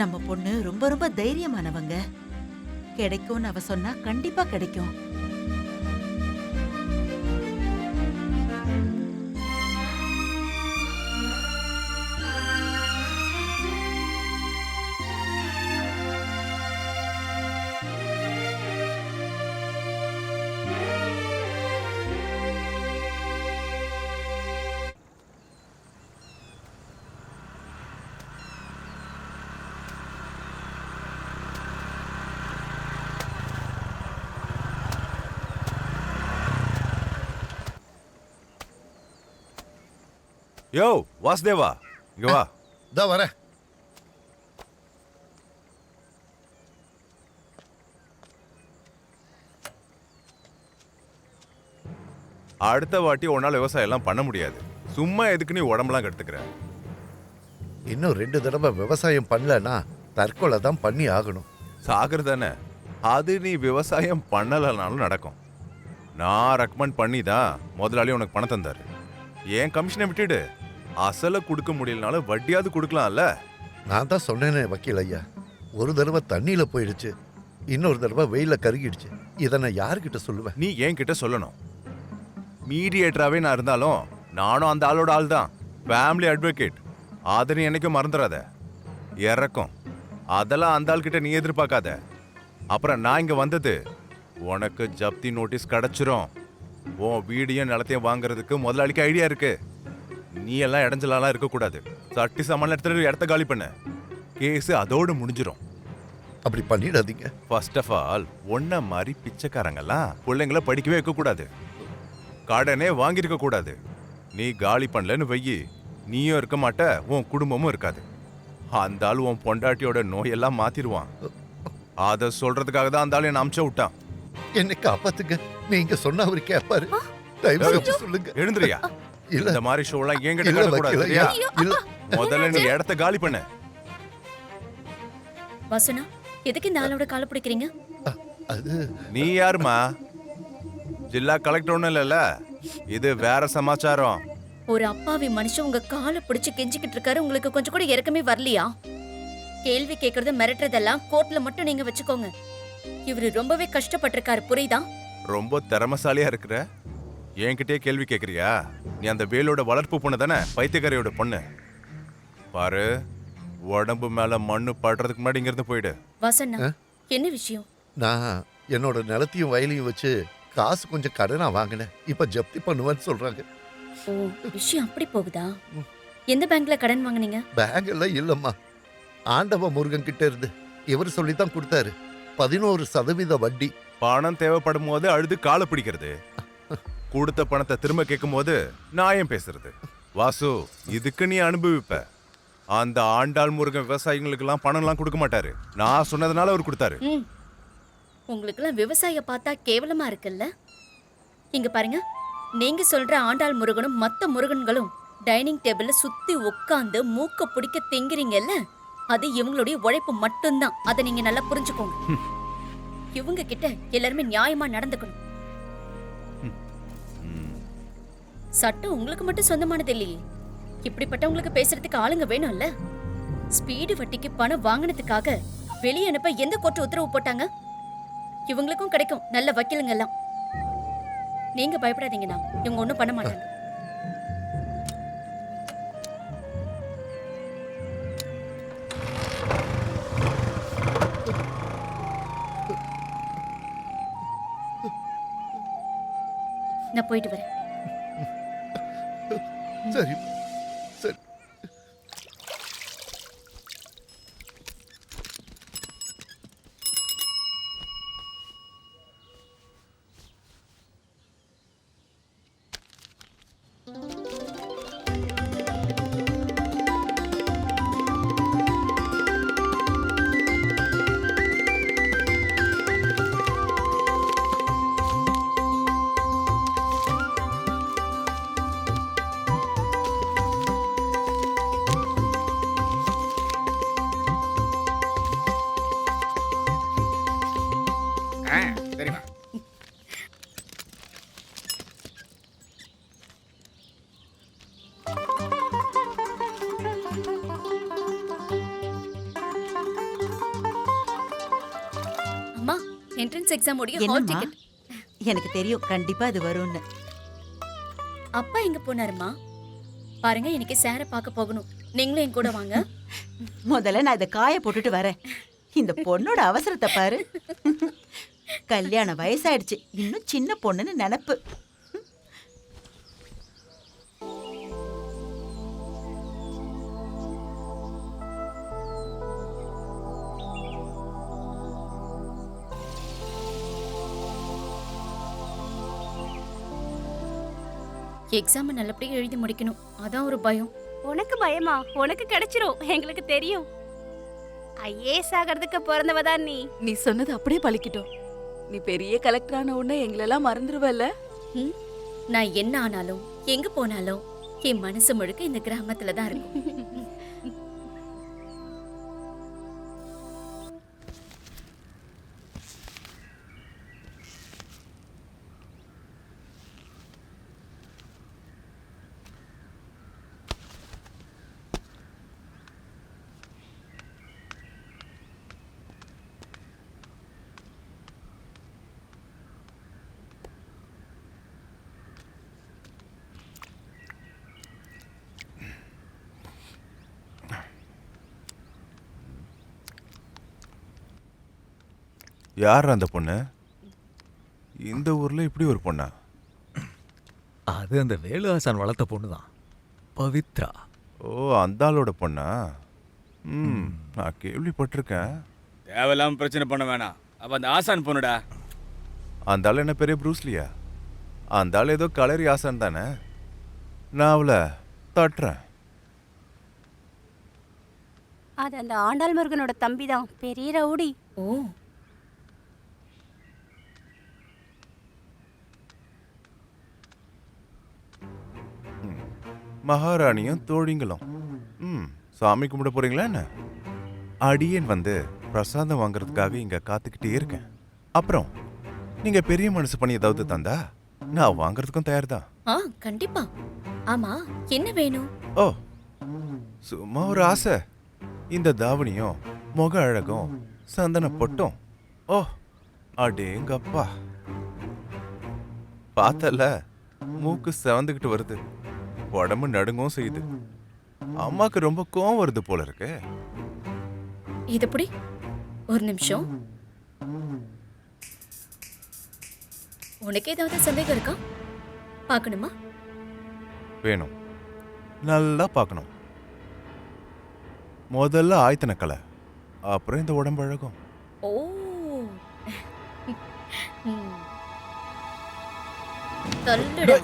நம்ம பொண்ணு ரொம்ப ரொம்ப தைரியமானவங்க. கிடைக்கும்னு அவ சொன்னா கண்டிப்பா கிடைக்கும். யோ வாசுதேவா, இங்க வா. இதோ வரேன். அடுத்த வாட்டி உன்னால விவசாயம் எல்லாம் பண்ண முடியாது. சும்மா எதுக்கு நீ உடம்பெல்லாம் கெடுத்துக்கிற? இன்னும் 2 தடவை விவசாயம் பண்ணலன்னா தற்கொலை தான் பண்ணி ஆகணும். சாகர் தானே, அது நீ விவசாயம் பண்ணலனாலும் நடக்கும். நான் ரெக்கமெண்ட் பண்ணி தான் முதலாளி உனக்கு பணம் தந்தாரு. ஏன் கமிஷனை விட்டுடு, அசலை கொடுக்க முடியலனாலும் வட்டியாவது கொடுக்கலாம்ல. நான் தான் சொன்னேனே வக்கீல் ஐயா, ஒரு தடவை தண்ணியில போயிடுச்சு, இன்னொரு தடவை வெயில கருகிடுச்சு. இதை நான் யாருக்கிட்ட சொல்லுவேன்? நீ என்கிட்ட சொல்லணும். மீடியேட்டராகவே நான் இருந்தாலும் நானும் அந்த ஆளோட ஆள் தான். Family advocate. அதை நீ என்னைக்கும் மறந்துடாத. இறக்கும் அதெல்லாம் அந்த ஆள்கிட்ட நீ எதிர்பார்க்காத. அப்புறம் நான் இங்கே வந்தது உனக்கு ஜப்தி நோட்டீஸ் கிடச்சிரும். உன் வீடியும் நிலத்தையும் வாங்குறதுக்கு முதலாளிக்கு ஐடியா இருக்கு. நீ எல்லாம் இடைஞ்சலாம் இருக்கக்கூடாது. சட்டி சாமான எடுத்துட்டு இடத்த காலி பண்ண, கேஸ் அதோடு முடிஞ்சிடும். அப்படி பண்ணிடாதீங்க. ஃபர்ஸ்ட் ஆஃப் ஆல், ஒன்ன மாதிரி பிச்சைக்காரங்கெல்லாம் பிள்ளைங்கள படிக்கவே வைக்கக்கூடாது, கடனே வாங்கியிருக்க கூடாது. நீ காலி பண்ணலன்னு வெயி, நீயும் இருக்க மாட்ட, உன் குடும்பமும் இருக்காது. அந்த ஆள் உன் பொண்டாட்டியோட நோயெல்லாம் மாத்திடுவான். அதை சொல்றதுக்காக தான் அந்த ஆள் என்ன அமுச்ச விட்டான். என்னை காப்பாத்துங்க. நீங்க சொன்ன அவரு கேட்பாரு. தயவு செஞ்சு சொல்லுங்க. எழுந்துறியா? இல்ல இந்த மாதிரி ஷோலாம் என்கிட்ட இல்ல கட்டக்கூடாது, வக்கீல் ஐயா, சரியா? இல்ல. முதல்ல நீ இடத்த காலி பண்ண. வசனா, எதுக்கு இந்த ஆளோட காலை பிடிக்கிறீங்க? அது நீ யாருமா? ஜில்லா கலெக்டர் ஒன்றும் இல்லைல்ல, இது வேற சமாச்சாரம். ஒரு அப்பாவி மனுஷன் உங்க காலை பிடிச்சு கெஞ்சிக்கிட்டு இருக்காரு, உங்களுக்கு கொஞ்சம் கூட இறக்கமே வரலையா? கேள்வி கேட்கறது மிரட்டுறதெல்லாம் கோர்ட்ல மட்டும் நீங்க வச்சுக்கோங்க. இவரு ரொம்பவே கஷ்டப்பட்டிருக்காரு, புரியுதா? ரொம்ப திறமசாலியா இருக்கிற, என்கிட்டயே கேள்வி கேட்குறியா? நீ அந்த வேலோட வளர்ப்பு பொண்ணு தானே, பைத்தியக்காரையோட பொண்ணு. பாரு, உடம்பு மேல மண்ணு படுறதுக்கு முன்னாடி இங்கிருந்து போயிடு. வசனா, என்ன விஷயம்? நான் என்னோட நிலத்தையும் வயலையும் வச்சு காசு கொஞ்சம் கடனா வாங்கினேன். இப்ப ஜப்தி பண்ணுவேன்னு சொல்றாங்க. ஓ, விஷயம் அப்படி போகுதா? எந்த பேங்க்ல கடன் வாங்குனீங்க? பேங்க் எல்லாம் இல்லம்மா, ஆண்டவ முருகன் கிட்ட இருந்து இவர் சொல்லித்தான் கொடுத்தாரு. 11% வட்டி. பணம் தேவைப்படும் போது அழுது காலை பிடிக்கிறது, கொடுத்த பணத்தை திரும்ப கேட்கும் போது நியாயம் பேசுறது. வாசு, இதுக்கு நீ அனுபவிப்ப. அந்த ஆண்டாள் முருகன் விவசாயிகளுக்கு எல்லாம் பணம் எல்லாம் கொடுக்க மாட்டாரு. நான் சொன்னதுனால அவர் கொடுத்தாரு. உங்களுக்கெல்லாம் விவசாய பார்த்தா கேவலமா இருக்குல்ல? இங்க பாருங்க, நீங்க சொல்ற ஆண்டாள் முருகனும் மத்த முருகன்களும் டைனிங் டேபிள்ல சுத்தி உட்காந்து மூக்க பிடிக்க திங்கிறீங்கல்ல, அது இவங்களுடைய உழைப்பு மட்டும்தான். அதை நீங்க நல்லா புரிஞ்சுக்கோங்க. இவங்க கிட்ட எல்லாருமே நியாயமா நடந்துக்கணும். சட்டம் உங்களுக்கு மட்டும் சொந்தமானது இல்லையே, இப்படிப்பட்டவங்களுக்கு பேசுறதுக்கு ஆளுங்க வேணும்ல. ஸ்பீடு வட்டிக்கு பணம் வாங்கினதுக்காக வெளியே அனுப்ப எந்த கோர்ட்டு உத்தரவு போட்டாங்க? இவங்களுக்கும் கிடைக்கும் நல்ல வக்கீலுங்க எல்லாம். நீங்க பயப்படாதீங்கண்ணா, இவங்க ஒண்ணும் பண்ண மாட்டாங்க. நான் போயிட்டு வரேன். சரி சரி. தெரியுமா? அம்மா என்ட்ரன்ஸ் எக்ஸாம் முடிய ஹால் என்னம்மா டிக்கெட். எனக்கு தெரியும் கண்டிப்பா அது வரும்னு. அப்பா எங்க போனாருமா? பாருங்க, இன்னைக்கு சாரை பார்க்க போகணும். நீங்களும் என் கூட வாங்க. முதல்ல நான் இதை காய போட்டுட்டு வரேன். இந்த பொண்ணோட அவசரத்தை பாரு. கல்யாண வயசாயிடுச்சு, இன்னும் சின்ன பொண்ணுன்னு நினைப்பு. எக்ஸாம் நல்லபடியா எழுதி முடிக்கணும், அதான் ஒரு பயம். உனக்கு பயமா? உனக்கு கிடைச்சிரும், எங்களுக்கு தெரியும். ஐஏஎஸ் ஆகிறதுக்கு பிறந்தவ தான் நீ. நீ சொன்னது அப்படியே பழிக்கிட்டோம். நீ பெரிய கலெக்டர் ஆன உடனே எங்களெல்லாம் மறந்துடுவல்ல? நான் என்ன ஆனாலும் எங்க போனாலும் என் மனசு முழுக்க இந்த கிராமத்துல தான் இருக்கும். யார் அந்த பொண்ணு? இந்த ஊர்ல இப்படி ஒரு பொண்ணா? அது அந்த வேலுஹாசன் வளர்த்த பொண்ணு தான், பவித்ரா. ஓ, அந்த ஆளோட பொண்ணா? நான் கேள்விப்பட்டிருக்கேன். தேவையில்லாம பிரச்சனை பண்ண வேணாம். அப்ப அந்த ஆசான் பொண்ணுடா. அந்த ஆள் என்ன பெரிய ப்ரூஸ்லியா? அந்த ஆள் ஏதோ கலரி ஆசான் தானே. நான் அவளை தட்டுறேன். அது அந்த ஆண்டாள் முருகனோட தம்பி தான், பெரிய ரவுடி. ஓ, மகாராணியும் தோழிங்களும். சாமி கும்பிட போறீங்களா என்ன? அடியேன் வந்து பிரசாதம் வாங்குறதுக்காக இங்க காத்துக்கிட்டே இருக்கேன். அப்புறம் நீங்க பெரிய மனசு பண்ணி ஏதாவது தந்தா நான் வாங்குறதுக்கும் தயார் தான். கண்டிப்பா. ஆமா, என்ன வேணும்? ஓ, சும்மா ஒரு ஆசை. இந்த தாவணியும் முக அழகும் சந்தன பொட்டும். ஓ, அடேங்கப்பா, பார்த்தல மூக்கு செவந்துக்கிட்டு வருது, உடம்பு நடுங்கவும் செய்யுது. அம்மாக்கு ரொம்ப கோவம் வருது போல இருக்கு. இது எப்படி? ஒரு நிமிஷம். உனக்கு ஏதாவது சந்தேகம் இருக்கா? பார்க்கணுமா? வேணும், நல்லா பார்க்கணும். முதல்ல ஆயத்தன கலை, அப்புறம் இந்த உடம்பு அழகும். ஓ, தள்ளுடா.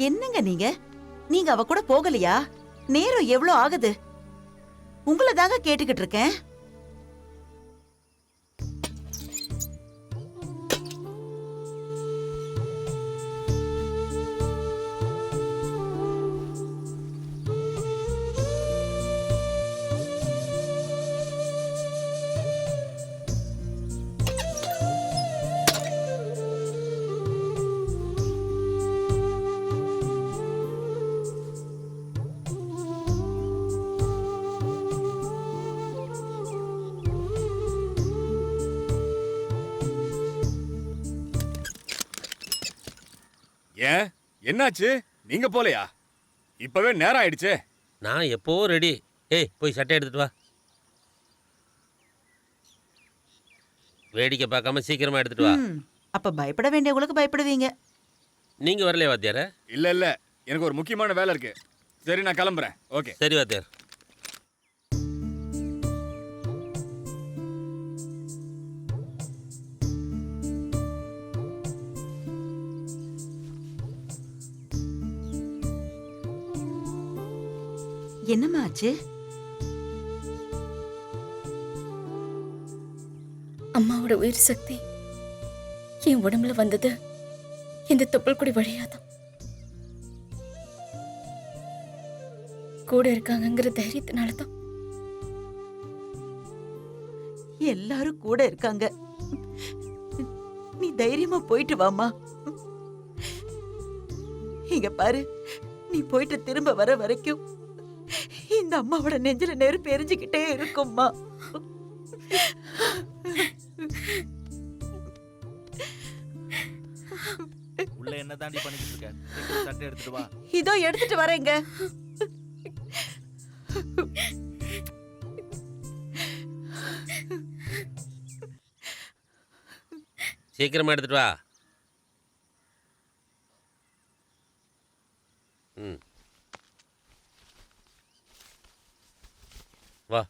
என்னங்க நீங்க நீங்க அவ கூட போகலையா? நேரம் எவ்வளவு ஆகுது? உங்களை தாங்க கேட்டுக்கிட்டு இருக்கேன். ஏன் என்னாச்சு? நீங்க போலையா? இப்பவே நேரம் ஆயிடுச்சே. நான் எப்போ ரெடி. ஏய் போய் சட்டை எடுத்துட்டு வா. வேடிக்கை பார்க்காம சீக்கிரமா எடுத்துட்டு வா. அப்ப பயப்பட வேண்டியவங்களுக்கு பயப்படுவீங்க. நீங்க வரலையா வாத்தியார? இல்ல எனக்கு ஒரு முக்கியமான வேலை இருக்கு. சரி நான் கிளம்புறேன். ஓகே சரி வாத்தியார். என்னம்மா ஆச்சு? அம்மாவோட உயிர் சக்தி என் உடம்புல வந்தது இந்த தொப்புள் கொடி வழியாதான். கூட இருக்காங்கங்கிற தைரியத்தினாலதான். எல்லாரும் கூட இருக்காங்க. நீ தைரியமா போயிட்டு வாமா. இங்க பாரு, நீ போயிட்டு திரும்ப வர வரைக்கும் இந்த அம்மாவோட நெஞ்சில நெருப்பு எரிஞ்சுக்கிட்டே இருக்கும்மா. உள்ள என்ன தாண்டி பண்ணிக்கிட்டு இருக்க? சீக்கிரம் சட்டை எடுத்துட்டு வா. இதோ எடுத்துட்டு வரேங்க. சீக்கிரமா எடுத்துட்டு வா. ம் வா.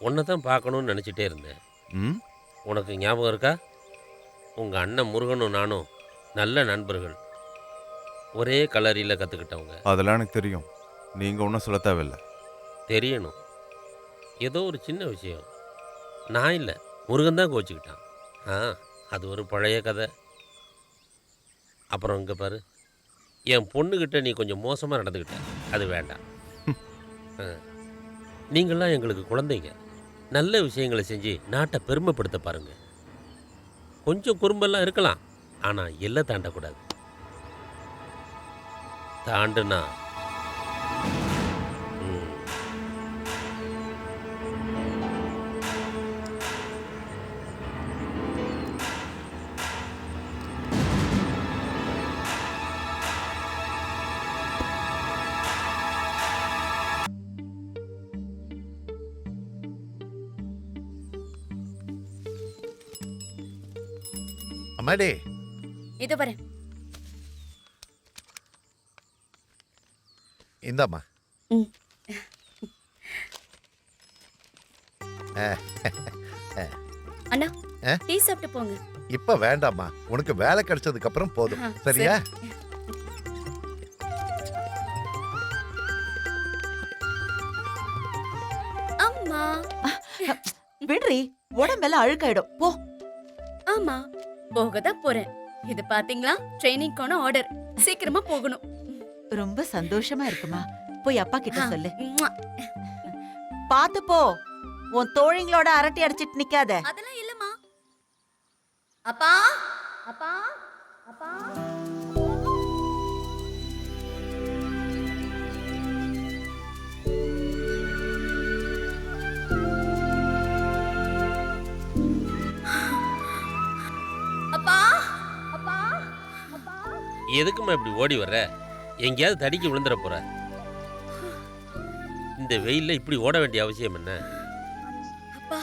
உன்னை தான் பார்க்கணும்னு நினச்சிட்டே இருந்தேன். ம் உனக்கு ஞாபகம் இருக்கா? உங்கள் அண்ணன் முருகனும் நானும் நல்ல நண்பர்கள். ஒரே கலரியில் கற்றுக்கிட்டவங்க. அதெல்லாம் எனக்கு தெரியும். நீங்க ஒன்றும் சொல்ல தேவையில்லை. தெரியணும். ஏதோ ஒரு சின்ன விஷயம். நான் இல்லை, முருகன் தான் கோச்சிக்கிட்டான். அது ஒரு பழைய கதை. அப்புறம் இங்கே பாரு, என் பொண்ணுக்கிட்ட நீ கொஞ்சம் மோசமாக நடந்துக்கிட்ட. அது வேண்டாம். நீங்கள்லாம் எங்களுக்கு குழந்தைங்க. நல்ல விஷயங்களை செஞ்சு நாட்டை பெருமைப்படுத்த பாருங்க. கொஞ்சம் குறும்பெல்லாம் இருக்கலாம், ஆனால் எல்லை தாண்டக்கூடாது. தாண்டுனா அம்மாடி, இது வரேன். இந்தாம்மா. ம். அண்ணா, டீ சாப்பிட்டு போங்க. இப்ப வேண்டாம்மா, உனக்கு வேலை கிடைச்சதுக்கு அப்புறம் போதும். சரியா? அம்மா விடுறி, உடம்பெல்லாம் அழுக்காயிடும். போ. ஆமா, போகதான் போறேன். இது பாத்தீங்களா, ட்ரைனிங்கான ஆர்டர். சீக்கிரமா போகணும். ரொம்ப சந்தோஷமா இருக்குமா. போய் அப்பா கிட்ட சொல்லு. ம்ம். பாத்து போ. உன் தோழிங்களோட அரட்டை அடிச்சிட்டு நிக்காத. அதெல்லாம் இல்லம்மா. அப்பா, அப்பா, அப்பா. அப்பா, அப்பா, அப்பா. எதுக்குமா இப்படி ஓடி வர்ற? எங்கேயாவது தடிக்கி விழுந்துட போற. இந்த வெயில்ல இப்படி ஓட வேண்டிய அவசியம் என்ன? அப்பா,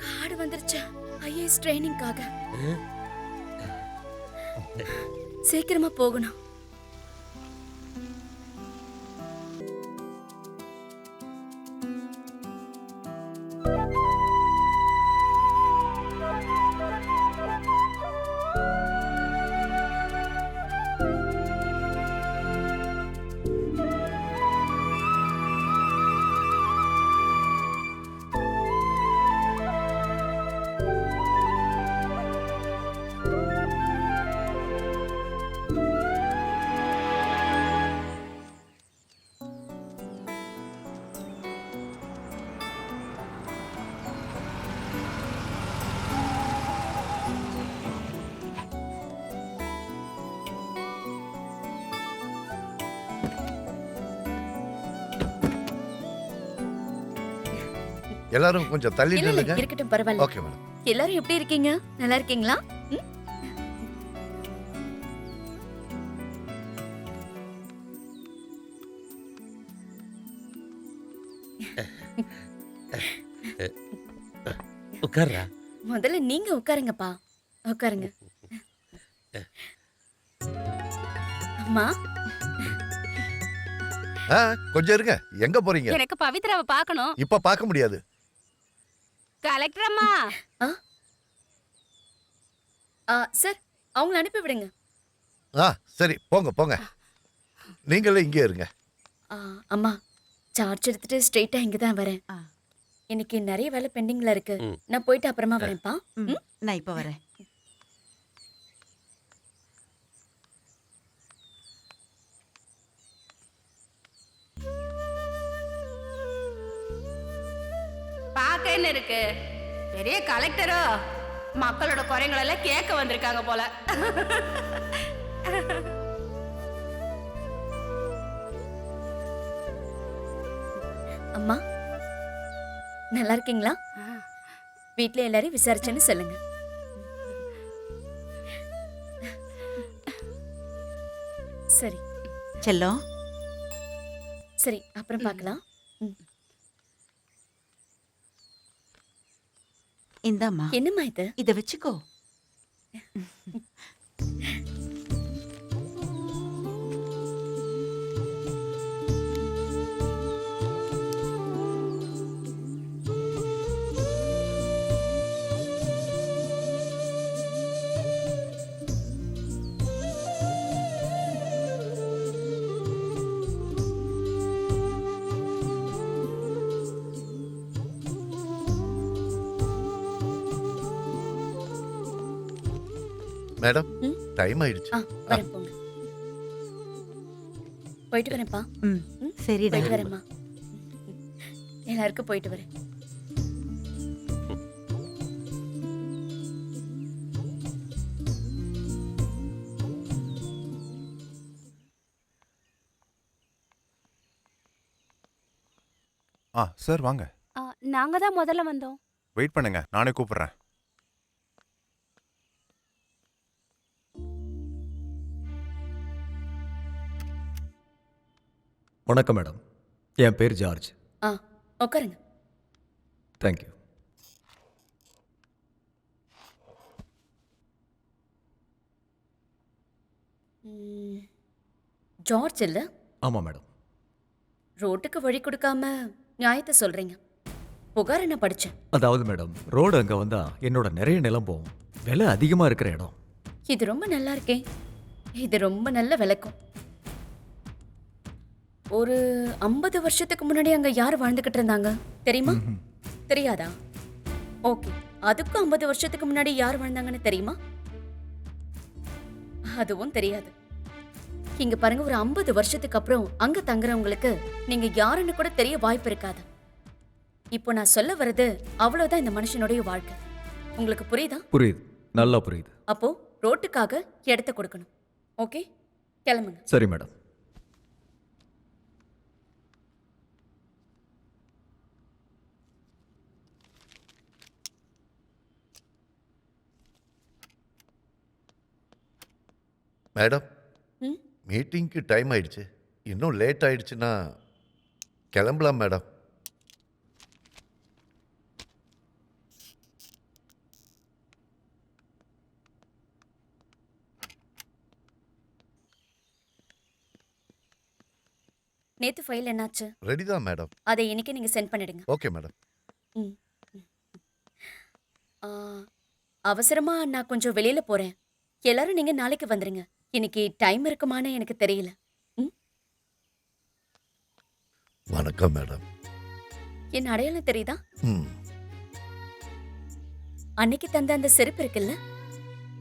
கார்டு வந்துருச்சு ஐஏஎஸ் ட்ரைனிங்காக. சீக்கிரமா போகணும். எல்லாரும் கொஞ்சம் தள்ளி இல்ல இல்ல நில்லுங்க. இருக்கட்டும் பரவாயில்ல. Okay madam. எல்லாரும் எப்படி இருக்கீங்க? நல்லா இருக்கீங்களா? ம்? உட்கார்றா. முதல்ல நீங்க உட்காருங்கப்பா. உட்காருங்க. அம்மா, கொஞ்சம் இருங்க. எங்க போறீங்க? எனக்கு பவித்ராவை பார்க்கணும். இப்ப பார்க்க முடியாது. கலெக்டர் அம்மா. சார், அவங்கள அனுப்பி விடுங்க. சரி போங்க போங்க. நீங்களே இங்கே இருங்க. அம்மா, சார்ஜ் எடுத்துட்டு ஸ்ட்ரெயிட்டா இங்க தான் வரேன். இன்னைக்கு நிறைய வேலை பெண்டிங்ல இருக்கு. நான் போயிட்டு அப்புறமா வரேன்ப்பா. நான் இப்ப வரேன். பார்க்க என்ன இருக்கு? பெரிய கலெக்டரோ? மக்களோட குறைகள் எல்லாம் கேட்க வந்திருக்காங்க போல. அம்மா, நல்லா இருக்கீங்களா? வீட்ல எல்லாரையும் விசாரிச்சேன்னு சொல்லுங்க. சரி செல்லம், சரி, அப்புறம் பார்க்கலாம். இந்தாம்மா. என்னம்மா இது? இத வச்சுக்கோ. மேடம், டைம் ஆயிடுச்சு. வரேன் போங்க. போயிட்டு வரேன்ப்பா. சரிடா. போயிட்டு வரேம்மா. எல்லாருக்கும் போயிட்டு வரேன். சார் வாங்க. நாங்க தான் முதல்ல வந்தோம். வெயிட் பண்ணுங்க, நானே கூப்பிடுறேன். வணக்கம் மேடம், என் பேர் ஜார்ஜ். உட்காருங்க. தேங்க்யூ. ஜார்ஜ் இல்ல? ஆமாம் மேடம். ரோட்டுக்கு வழி கொடுக்காம நியாயத்தை சொல்றீங்க. புகார் என்ன படிச்சேன்? அதாவது மேடம், ரோடு அங்கே வந்தா என்னோட நிறைய நிலம் போகும். விலை அதிகமாக இருக்கிற இடம். இது ரொம்ப நல்லா இருக்கே. இது ரொம்ப நல்ல விளக்கம். ஒரு 50 வருஷத்துக்கு முன்னாடி அங்க யார் வாழ்ந்துகிட்டு இருந்தாங்க தெரியுமா? தெரியாதா? ஓகே, அதுக்கும் 50 வருஷத்துக்கு முன்னாடி யார் வாழ்ந்தாங்கன்னு தெரியுமா? அதுவும் தெரியாது. இங்க பாருங்க, ஒரு 50 வருஷத்துக்கு அப்புறம் அங்க தங்குறவங்களுக்கு நீங்க யாருன்னு கூட தெரிய வாய்ப்பு இருக்காது. இப்போ நான் சொல்ல வர்றது அவ்வளவுதான் இந்த மனுஷனுடைய வாழ்க்கை. உங்களுக்கு புரியுதா? புரியுது, நல்லா புரியுது. அப்போ ரோட்டுக்காக இடத்த கொடுக்கணும். ஓகே, கிளம்புங்க. சரி மேடம். மேடம், மீட்டிங்க்கு டைம் ஆயிடுச்சு. இன்னும் லேட் ஆயிடுச்சுன்னா கிளம்பலாம் மேடம். நேத்து ஃபைல் என்னாச்சு? ரெடி தான் மேடம். அதை இன்னைக்கு நீங்க சென்ட் பண்ணிடுங்க. Okay madam. அவசரமா நான் கொஞ்சம் வெளியில போறேன். எல்லாரும் நீங்க நாளைக்கு வந்துருங்க. இன்னைக்கு டைம் இருக்குமான்னு எனக்கு தெரியல. வணக்கம் மேடம். என் அடையாளம் தெரியுதா? அன்னைக்கு தந்த அந்த செருப்பு இருக்குல்ல,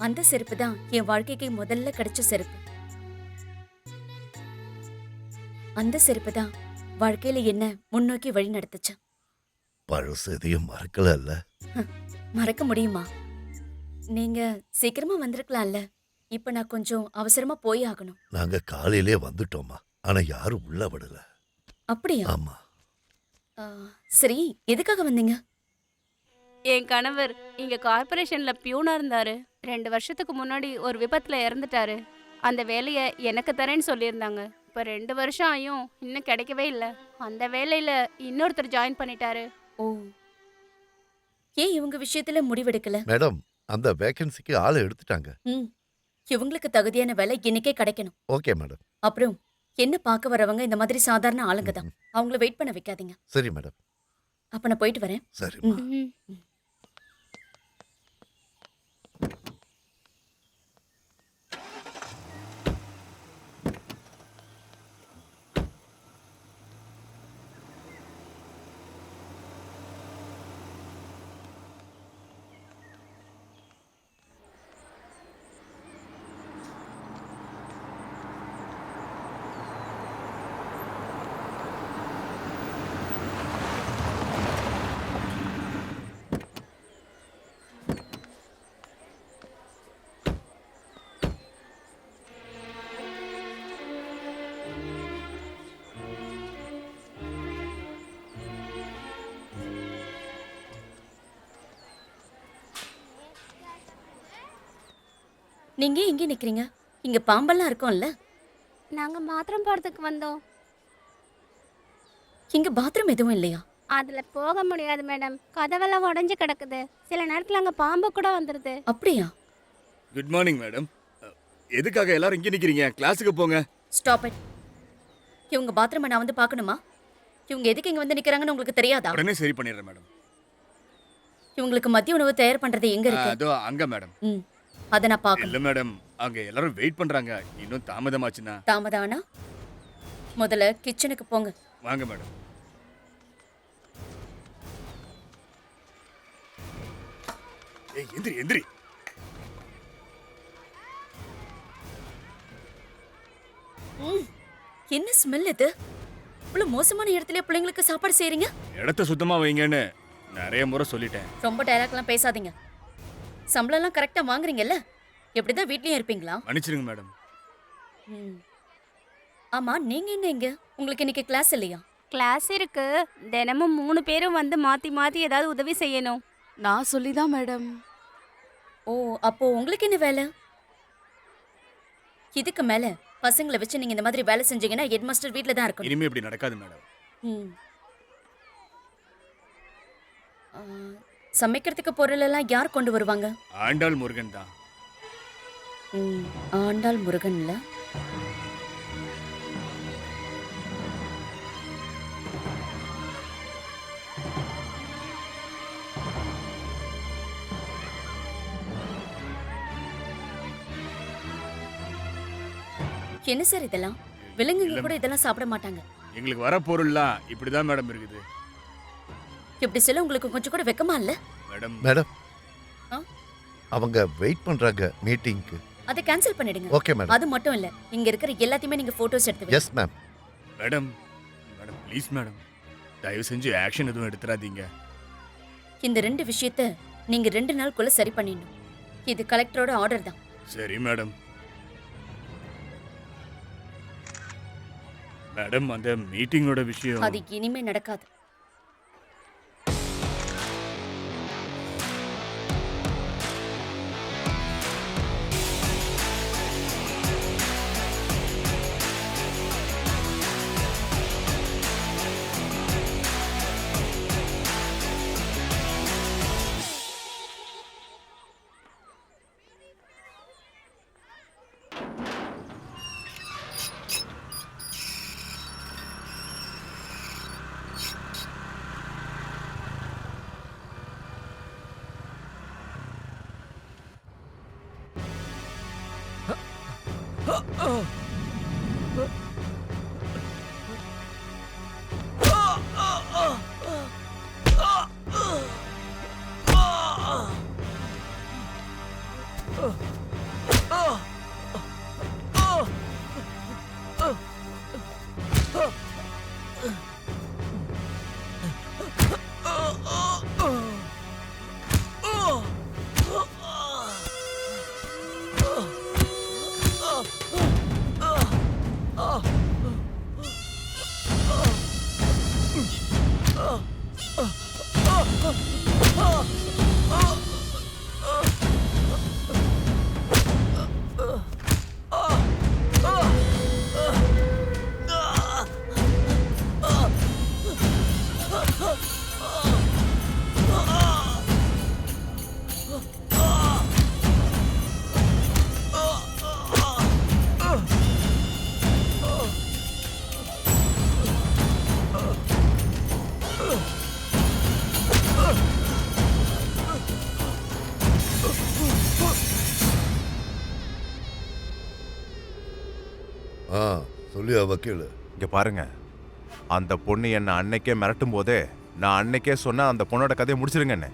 அந்த செருப்பு தான் என் வாழ்க்கைக்கு முதல்ல கிடைச்ச செருப்பு. அந்த செருப்பு தான் வாழ்க்கையில என்ன முன்னோக்கி வழி நடத்துச்சு. பழசு எதையும் மறக்கல. மறக்க முடியுமா? நீங்க சீக்கிரமா வந்திருக்கலாம்ல. இப்ப நான் கொஞ்சம் அவசரமா போய் ஆகணும். நாங்க காலையிலே வந்துட்டோமா, ஆனா யாரும் உள்ள விடல. அப்படியா? ஆமா. சரி, எதுக்காக வந்தீங்க? என் கணவர் இங்க கார்ப்பரேஷன்ல பியூனா இருந்தாரு. 2 வருஷத்துக்கு முன்னாடி ஒரு விபத்துல இறந்துட்டாரு. அந்த வேலையை எனக்கு தரேன்னு சொல்லியிருந்தாங்க. இப்ப 2 வருஷம் ஆயும் இன்னும் கிடைக்கவே இல்லை. அந்த வேலையில இன்னொருத்தர் ஜாயின் பண்ணிட்டாரு. ஓ, ஏன் இவங்க விஷயத்துல முடிவெடுக்கல? மேடம், அந்த வேகன்சிக்கு ஆளை எடுத்துட்டாங்க. இவங்களுக்கு தகுதியான வேலை இன்னைக்கே கிடைக்கணும். Okay madam. அப்புறம் என்ன பார்க்க வரவங்க இந்த மாதிரி சாதாரண ஆளுங்க தான். அவங்கள வெயிட் பண்ண வைக்காதீங்க. சரி மேடம். அப்ப நான் போயிட்டு வரேன். சரி. நீங்க எங்க நிக்கிறீங்க? இங்க பாம்பெல்லாம் இருக்கும்ல? நாங்க பாத்ரூம் போறதுக்கு வந்தோம். இங்க பாத்ரூம் எதுவும் இல்லையா? அதுல போக முடியாது மேடம். கதவெல்லாம் உடைஞ்சு கிடக்குது. சில நேரத்துல அங்க பாம்பு கூட வந்துருது. அப்படியா? Good morning madam. எதுக்காக எல்லாரும் இங்கே நிக்கிறீங்க? கிளாஸுக்கு போங்க. Stop it. இவங்க பாத்ரூமை நான் வந்து பார்க்கணுமா? இவங்க எதுக்கு இங்க வந்து நிக்கிறாங்கன்னு உங்களுக்கு தெரியாதா? உடனே சரி பண்ணிடுறேன் மேடம். இவங்களுக்கு மதிய உணவு தயார் பண்றது எங்க இருக்கு? அதோ அங்க மேடம். அத நான் பார்க்கணும். இல்ல மேடம், அங்க எல்லாரும் வெயிட் பண்றாங்க. இன்னும் தாமதமாச்சுன்னா தாமதானா? முதல்ல கிச்சனுக்கு போங்க. வாங்க மேடம். ஏய் எந்திரி எந்திரி. என்ன ஸ்மெல் இது? இவ்வளவு மோசமான இடத்துல பிள்ளைங்களுக்கு சாப்பாடு செய்றீங்க? இடத்த சுத்தமா வைங்கன்னு நிறைய முறை சொல்லிட்டேன். ரொம்ப டயலாக்லாம் பேசாதீங்க. சம்பளம் எல்லாம் கரெக்டா வாங்குறீங்கல்ல? எப்படிதான் வீட்லயும் இருப்பீங்களா? மன்னிச்சிருங்க மேடம். ஆமா, நீங்க என்ன இங்க? உங்களுக்கு இன்னைக்கு கிளாஸ் இல்லையா? கிளாஸ் இருக்கு. தினமும் 3 பேரும் வந்து மாத்தி மாத்தி ஏதாவது உதவி செய்யணும். நான் சொல்லிதான் மேடம். ஓ, அப்போ உங்களுக்கு என்ன வேலை? இதுக்கு மேல பசங்களை வச்சு நீங்க இந்த மாதிரி வேலை செஞ்சீங்கன்னா ஹெட் மாஸ்டர் வீட்ல தான் இருக்கணும். இனிமே இப்படி நடக்காது மேடம். சமைக்கிறதுக்கு பொருள் எல்லாம் யார் கொண்டு வருவாங்க? ஆண்டாள் முருகன் தான். ஆண்டாள் முருகன்ல என்ன சார் இதெல்லாம்? விலங்குங்க கூட இதெல்லாம் சாப்பிட மாட்டாங்க. எங்களுக்கு வர பொருள்லாம் இப்படிதான் மேடம் இருக்குது. இப்படி சொல்ல உங்களுக்கு கொஞ்சம் கூட வெக்கமா இல்ல? மேடம் மேடம், அவங்க வெயிட் பண்றாங்க மீட்டிங்க்கு. அதை கேன்சல் பண்ணிடுங்க. Okay madam. அது மட்டும் இல்ல, இங்க இருக்கிற எல்லாத்தையுமே நீங்க போட்டோஸ் எடுத்து வைங்க. Yes ma'am. Madam madam please madam, தயவு செஞ்சு ஆக்ஷன் எதுவும் எடுத்துறாதீங்க. இந்த 2 விஷயத்தை நீங்க 2 நாளுக்குள்ள சரி பண்ணிடணும். இது கலெக்டரோட ஆர்டர் தான். சரி மேடம். மேடம், அந்த மீட்டிங்கோட விஷயம் அது இனிமே நடக்காது. சொல்லியா வக்கீல்? இங்க பாருங்க, அந்த பொண்ணு என்ன அன்னைக்கே மிரட்டும் போதே நான் அன்னைக்கே சொன்ன அந்த பொண்ணோட கதையை முடிச்சிருங்கன்னு.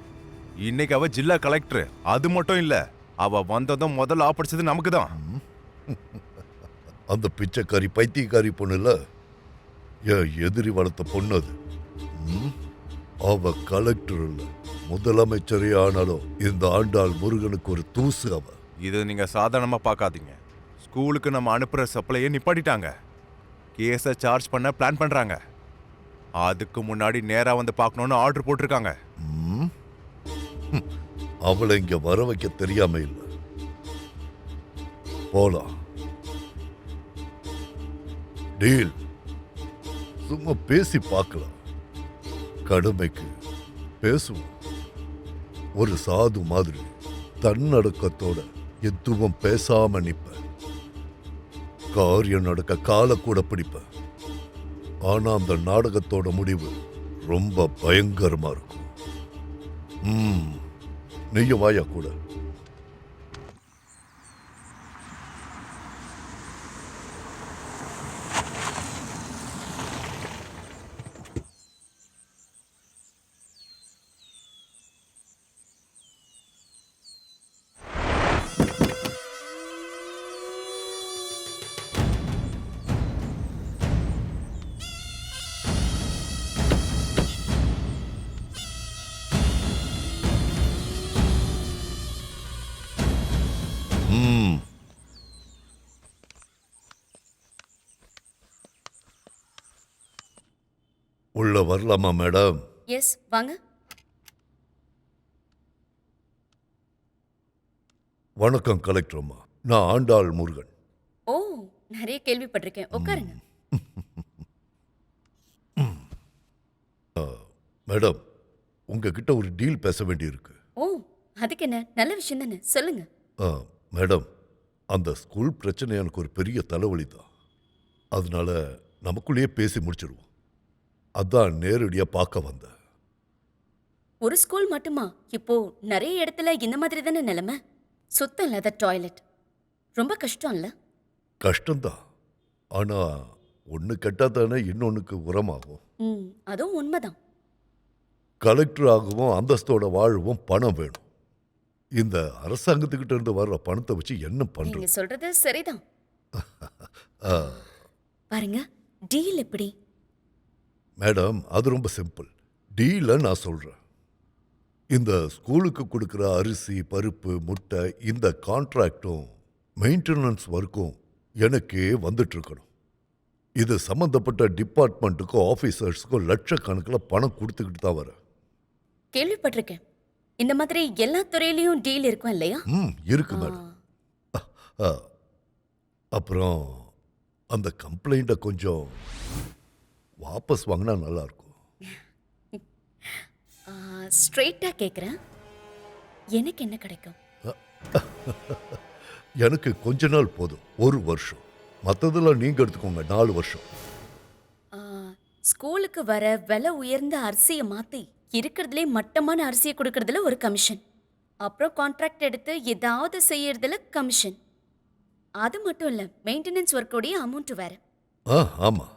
இன்னைக்கு அவ ஜில்லா கலெக்டர். அது மட்டும் இல்ல, அவ வந்ததும் முதல்ல ஆப்படிச்சது நமக்கு தான். அந்த பிச்சைக்காரி பைத்தியக்காரி பொண்ணு இல்ல, என் எதிரி வளர்த்த பொண்ணு அது. அவ கலெக்டர் இல்ல, முதலமைச்சரே ஆனாலும் இந்த ஆண்டாள் முருகனுக்கு ஒரு தூசு அவ. இது நீங்க சாதாரணமா பார்க்காதீங்க. ஸ்கூலுக்கு நம்ம அனுப்புற சப்ளையை நிப்பாட்டிட்டாங்க. கேஸை சார்ஜ் பண்ண பிளான் பண்றாங்க. அதுக்கு முன்னாடி நேரா வந்து பார்க்கணும்னு ஆர்டர் போட்டிருக்காங்க. அவளை இங்க வர வைக்க தெரியாம இல்ல. போலாம். டீல் சும்மா பேசி பார்க்கலாம். கடமைக்கு பேசுவோம். ஒரு சாது மாதிரி தன்னடக்கத்தோட எதுவும் பேசாம நிப்ப. காரியம் நடக்க கால கூட பிடிப்ப. ஆனா அந்த நாடகத்தோட முடிவு ரொம்ப பயங்கரமா இருக்கும். நீயும் வாயா கூட. உள்ள வரலாமா மேடம்? எஸ், வாங்க. வணக்கம் கலெக்டர் அம்மா, நான் ஆண்டாள் முருகன். ஓ, நிறைய கேள்விப்பட்டிருக்கேன். உட்காருங்க. மேடம், உங்ககிட்ட ஒரு டீல் பேச வேண்டியிருக்கு. ஓ, அதுக்கு என்ன, நல்ல விஷயம் தானே, சொல்லுங்க. மேடம், அந்த ஸ்கூல் பிரச்சனை எனக்கு ஒரு பெரிய தலைவலி தான். அதனால நமக்குள்ளேயே பேசி முடிச்சிடுவோம். அதான் நேரடியா பார்க்க வந்தேன். ஒரு ஸ்கூல் மட்டுமா? இப்போ நிறைய இடத்துல இந்த மாதிரி தானே நிலைமை. சுத்தம் இல்லாத டாய்லெட், ரொம்ப கஷ்டம் இல்ல? கஷ்டம்தான். ஆனா ஒண்ணு கெட்டா தானே இன்னொன்னுக்கு உரமாகும். அதுவும் உண்மைதான். கலெக்டர் ஆகவும் அந்தஸ்தோட வாழவும் பணம் வேணும். இந்த அரசாங்கத்துக்கிட்ட இருந்து வர்ற பணத்தை வச்சு என்ன நீங்க பண்றது? சொல்றது சரிதான். பாருங்க, டீல் எப்படி? மேடம், அது ரொம்ப சிம்பிள். டீல நான் சொல்றேன். இந்த ஸ்கூலுக்கு கொடுக்கிற அரிசி, பருப்பு, முட்டை, இந்த கான்ட்ராக்டும் மெயின்டெனன்ஸ் ஒர்க்கும் எனக்கே வந்துட்டு இருக்கணும். இது சம்பந்தப்பட்ட டிபார்ட்மெண்ட்டுக்கும் ஆபீசர்ஸுக்கும் லட்சக்கணக்கில் பணம் கொடுத்துக்கிட்டு தான் வரேன். கேள்விப்பட்டிருக்கேன். இந்த மாதிரி எல்லா துறையிலயும் டீல் இருக்கும் இல்லையா? இருக்கு மேடம். அப்புறம் அந்த கம்ப்ளைண்ட்டை கொஞ்சம் வாபஸ் வாங்கினா நல்லா இருக்கும். ஸ்ட்ரெயிட்டா கேக்குறேன், எனக்கு என்ன கிடைக்கும்? எனக்கு கொஞ்ச நாள் போதும், 1 வருஷம். மற்றதெல்லாம் நீங்க எடுத்துக்கோங்க, 4 வருஷம். ஸ்கூலுக்கு வர விலை உயர்ந்த அரிசியை மாத்தி இருக்கிறதுலே மட்டமான அரிசியை கொடுக்கறதுல ஒரு கமிஷன், அப்புறம் கான்ட்ராக்ட் எடுத்து ஏதாவது செய்யறதுல கமிஷன். அது மட்டும் இல்ல, மெயின்டெனன்ஸ் ஒர்க்கோடைய அமௌண்ட் வேற. ஆமா.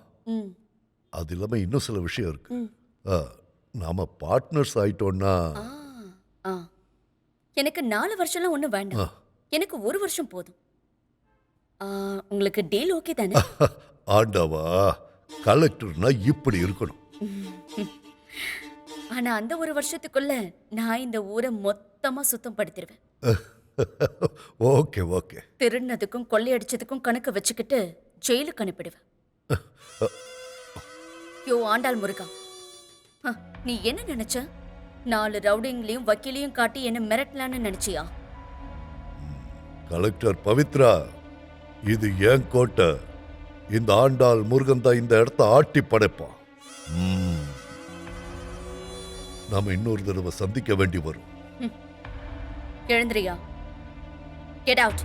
அது இல்லாம இன்னும் சில விஷயம் இருக்கு. நாம பார்ட்னர்ஸ் ஆயிட்டோம்னா எனக்கு 4 வருஷம்லாம் ஒன்றும் வேண்டாம். எனக்கு 1 வருஷம் போதும். உங்களுக்கு டீல் ஓகே தானே? ஆண்டவா, கலெக்டர்னா இப்படி இருக்கணும். ஆனா அந்த 1 வருஷத்துக்குள்ள நான் இந்த ஊரை மொத்தமா சுத்தம் படுத்திடுவேன். Okay okay. திருடினதுக்கும் கொள்ளையடிச்சதுக்கும் கணக்கு வச்சுக்கிட்டு ஜெயிலுக்கு அனுப்பிடுவேன். யோ ஆண்டாள் முருகா, நீ என்ன நினைச்ச? 4 ரவுடிங்களையும் வக்கீலையும் காட்டி என்ன மிரட்டலான்னு நினைச்சியா? கலெக்டர் பவித்ரா, இது ஏன் கோட்டை. இந்த ஆண்டாள் முருகன் தான் இந்த இடத்த ஆட்டி படைப்பான். நாம இன்னொரு தடவை சந்திக்க வேண்டி வரும். எழுந்திரியா. Get out.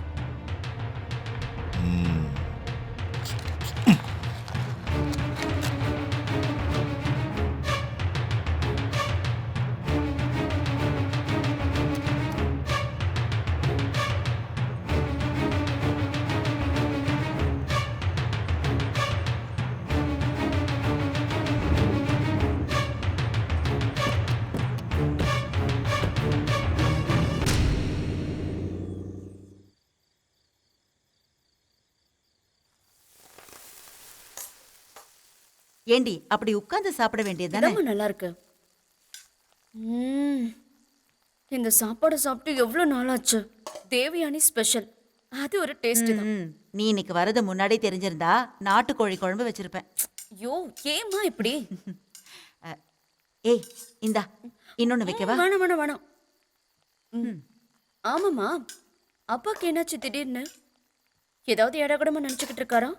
ஏண்டி அப்படி உட்கார்ந்து சாப்பிட வேண்டியதுதானே? ரொம்ப நல்லா இருக்கு. இந்த சாப்பாடு சாப்பிட்டு எவ்வளவு நாளாச்சு. தேவயானி ஸ்பெஷல். அது ஒரு டேஸ்ட் தான். நீ இன்னைக்கு வரது முன்னாடி தெரிஞ்சிருந்தா நாட்டுக்கோழி குழம்பு வச்சிருப்பேன். ஐயோ, ஏம்மா இப்படி? ஏய், இந்தா இன்னொன்னு வைக்கவா? வேணாம் வேணாம் வேணாம். ஆமாம்மா, அப்பாக்கு என்னாச்சு திடீர்னு? ஏதாவது ஏடாகூடமா நினைச்சுக்கிட்டு இருக்காரா?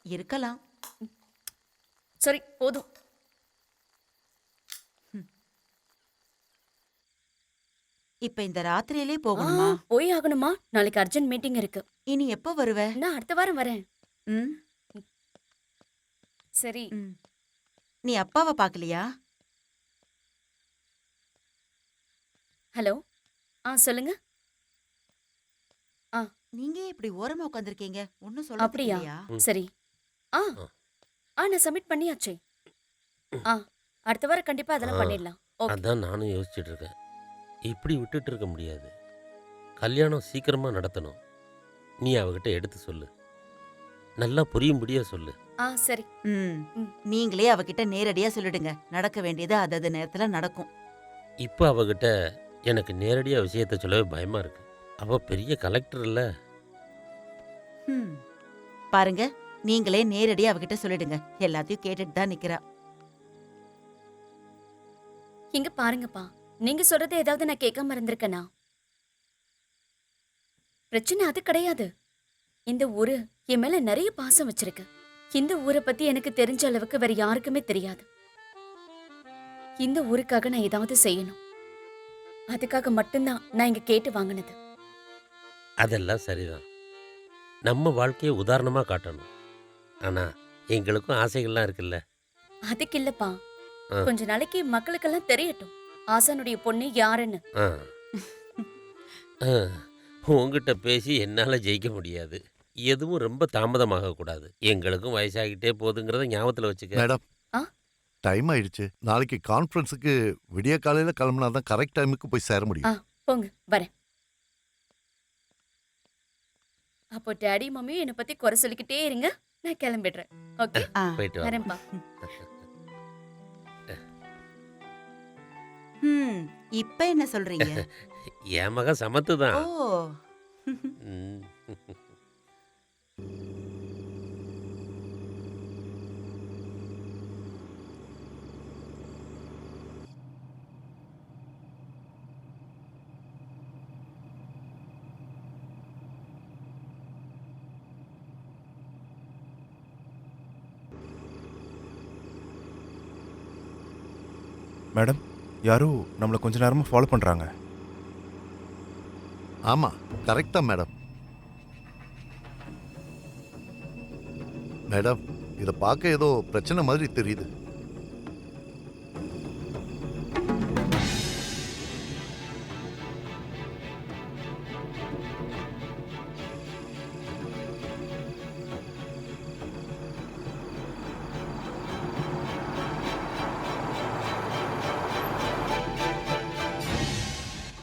இருக்கலாம். சரி, போதும். இப்ப இந்த ராத்திரியிலே போகணுமா? போய் ஆகணுமா? நாளைக்கு அர்ஜென்ட் மீட்டிங் இருக்கு. இனி எப்போ வருவ? நான் அடுத்த வாரம் வரேன். சரி. நீ அப்பாவை பார்க்கலையா? ஹலோ. சொல்லுங்க. நீங்க இப்படி ஓரமா உட்கார்ந்திருக்கீங்க, ஒன்னும் அப்படியா? சொல்லலையா? சரி. நான் சப்மிட் பண்ணியாச்சே. அடுத்த வாரம் கண்டிப்பா அதெல்லாம் பண்ணிடலாம். ஓகே. அதான் நானும் யோசிச்சுட்டு இருக்கேன். இப்படி விட்டுட்டு இருக்க முடியாது. கல்யாணம் சீக்கிரமா நடத்தணும். நீ அவகிட்ட எடுத்து சொல்லு. நல்லா புரியும்படியா சொல்லு. சரி. நீங்களே அவகிட்ட நேரடியா சொல்லிடுங்க. நடக்க வேண்டியது அதது நேரத்துல நடக்கும். இப்போ அவகிட்ட எனக்கு நேரடியா விஷயத்த சொல்லவே பயமா இருக்கு. அவ பெரிய கலெக்டர் இல்ல. பாருங்க, நீங்களே நேரடியா அவகிட்ட சொல்லிடுங்க. எல்லாத்தையும் கேட்டுட்டு தான் நிக்கிறா. இங்க பாருங்கப்பா, நீங்க சொல்றது ஏதாவது நான் கேட்காம இருந்திருக்கேனா? பிரச்சனை அது கிடையாது. இந்த ஊரு என் மேல நிறைய பாசம் வச்சிருக்கு. இந்த ஊரை பத்தி எனக்கு தெரிஞ்ச அளவுக்கு வேற யாருக்குமே தெரியாது. இந்த ஊருக்காக நான் ஏதாவது செய்யணும். அதுக்காக மட்டும்தான் நான் இங்க கேட்டு வாங்கினது. அதெல்லாம் சரிதான். நம்ம வாழ்க்கையை உதாரணமா காட்டணும். ஆனா எங்களுக்கும் ஆசைகள்லாம் இருக்குல்ல. அதுக்கு இல்லப்பா, கொஞ்ச நாளைக்கு மக்களுக்கெல்லாம் தெரியட்டும் ஆசானுடைய பொண்ணு யாருன்னு. உங்ககிட்ட பேசி என்னால ஜெயிக்க முடியாது. எதுவும் ரொம்ப தாமதமாக கூடாது. எங்களுக்கும் வயசாகிட்டே போகுதுங்கிறத ஞாபகத்துல வச்சுக்க. மேடம், டைம் ஆயிடுச்சு. நாளைக்கு கான்ஃபரன்ஸுக்கு விடிய காலையில கிளம்பினா தான் கரெக்ட் டைமுக்கு போய் சேர முடியும். போங்க, வரேன். அப்போ டாடி மம்மியும் என்னை பத்தி குறை சொல்லிக்கிட்டே இருங்க. நான் கிளம்பிடுறேன். ஓகே, போயிட்டு வரேன்ப்பா. இப்ப என்ன சொல்றீங்க? என் மகன் சமத்துதான். ஓ. மேடம், யாரோ நம்மளை கொஞ்ச நேரமா ஃபாலோ பண்றாங்க. ஆமா, கரெக்டா மேடம். மேடம், இதை பார்க்க ஏதோ பிரச்சனை மாதிரி தெரியுது.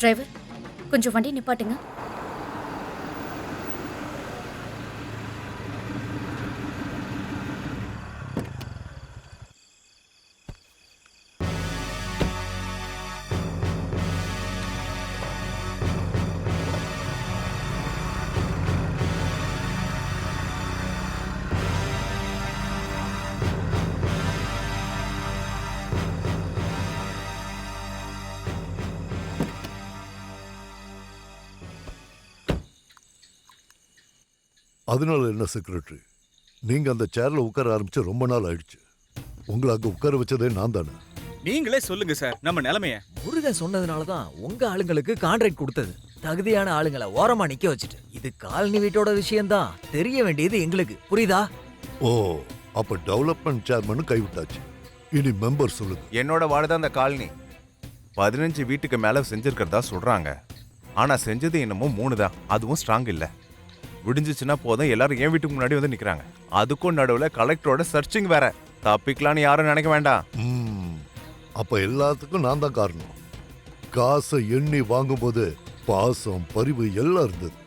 டிரைவர், கொஞ்சம் வண்டி நிப்பாட்டுங்க. அதனால என்ன செக்ரட்டரி, நீங்க அந்த சேர்ல உட்கார ஆரம்பிச்சு ரொம்ப நாள் ஆயிடுச்சு. உங்களை அங்க உட்கார வச்சதே நான் தானே. நீங்களே சொல்லுங்க சார் நம்ம நிலைமைய. முருகன் சொன்னதுனால தான் உங்க ஆளுங்களுக்கு கான்ட்ராக்ட் கொடுத்தது. தகுதியான ஆளுங்களை ஓரமா நிக்க வச்சுட்டு. இது காலனி வீட்டோட விஷயம்தான். தெரிய வேண்டியது எங்களுக்கு, புரியுதா? ஓ, அப்ப டெவலப்மெண்ட் சேர்மன் கைவிட்டாச்சு. இனி மெம்பர் சொல்லுங்க. என்னோட வார்டு தான் அந்த காலனி. 15 வீட்டுக்கு மேல செஞ்சிருக்கிறதா சொல்றாங்க. ஆனா செஞ்சது என்னமோ 3 தான். அதுவும் ஸ்ட்ராங் இல்ல. விடிஞ்சிச்சுன்னா போதும் எல்லாரும் என் வீட்டுக்கு முன்னாடி வந்து நிக்கிறாங்க. அதுக்கும் நடுவுல கலெக்டரோட சர்ச்சிங் வேற. தப்பிக்கலான்னு யாரும் நினைக்க வேண்டாம். அப்ப எல்லாத்துக்கும் நான் தான் காரணம். காசை எண்ணி வாங்கும்போது பாசம் பரிவு எல்லாம் இருந்தது.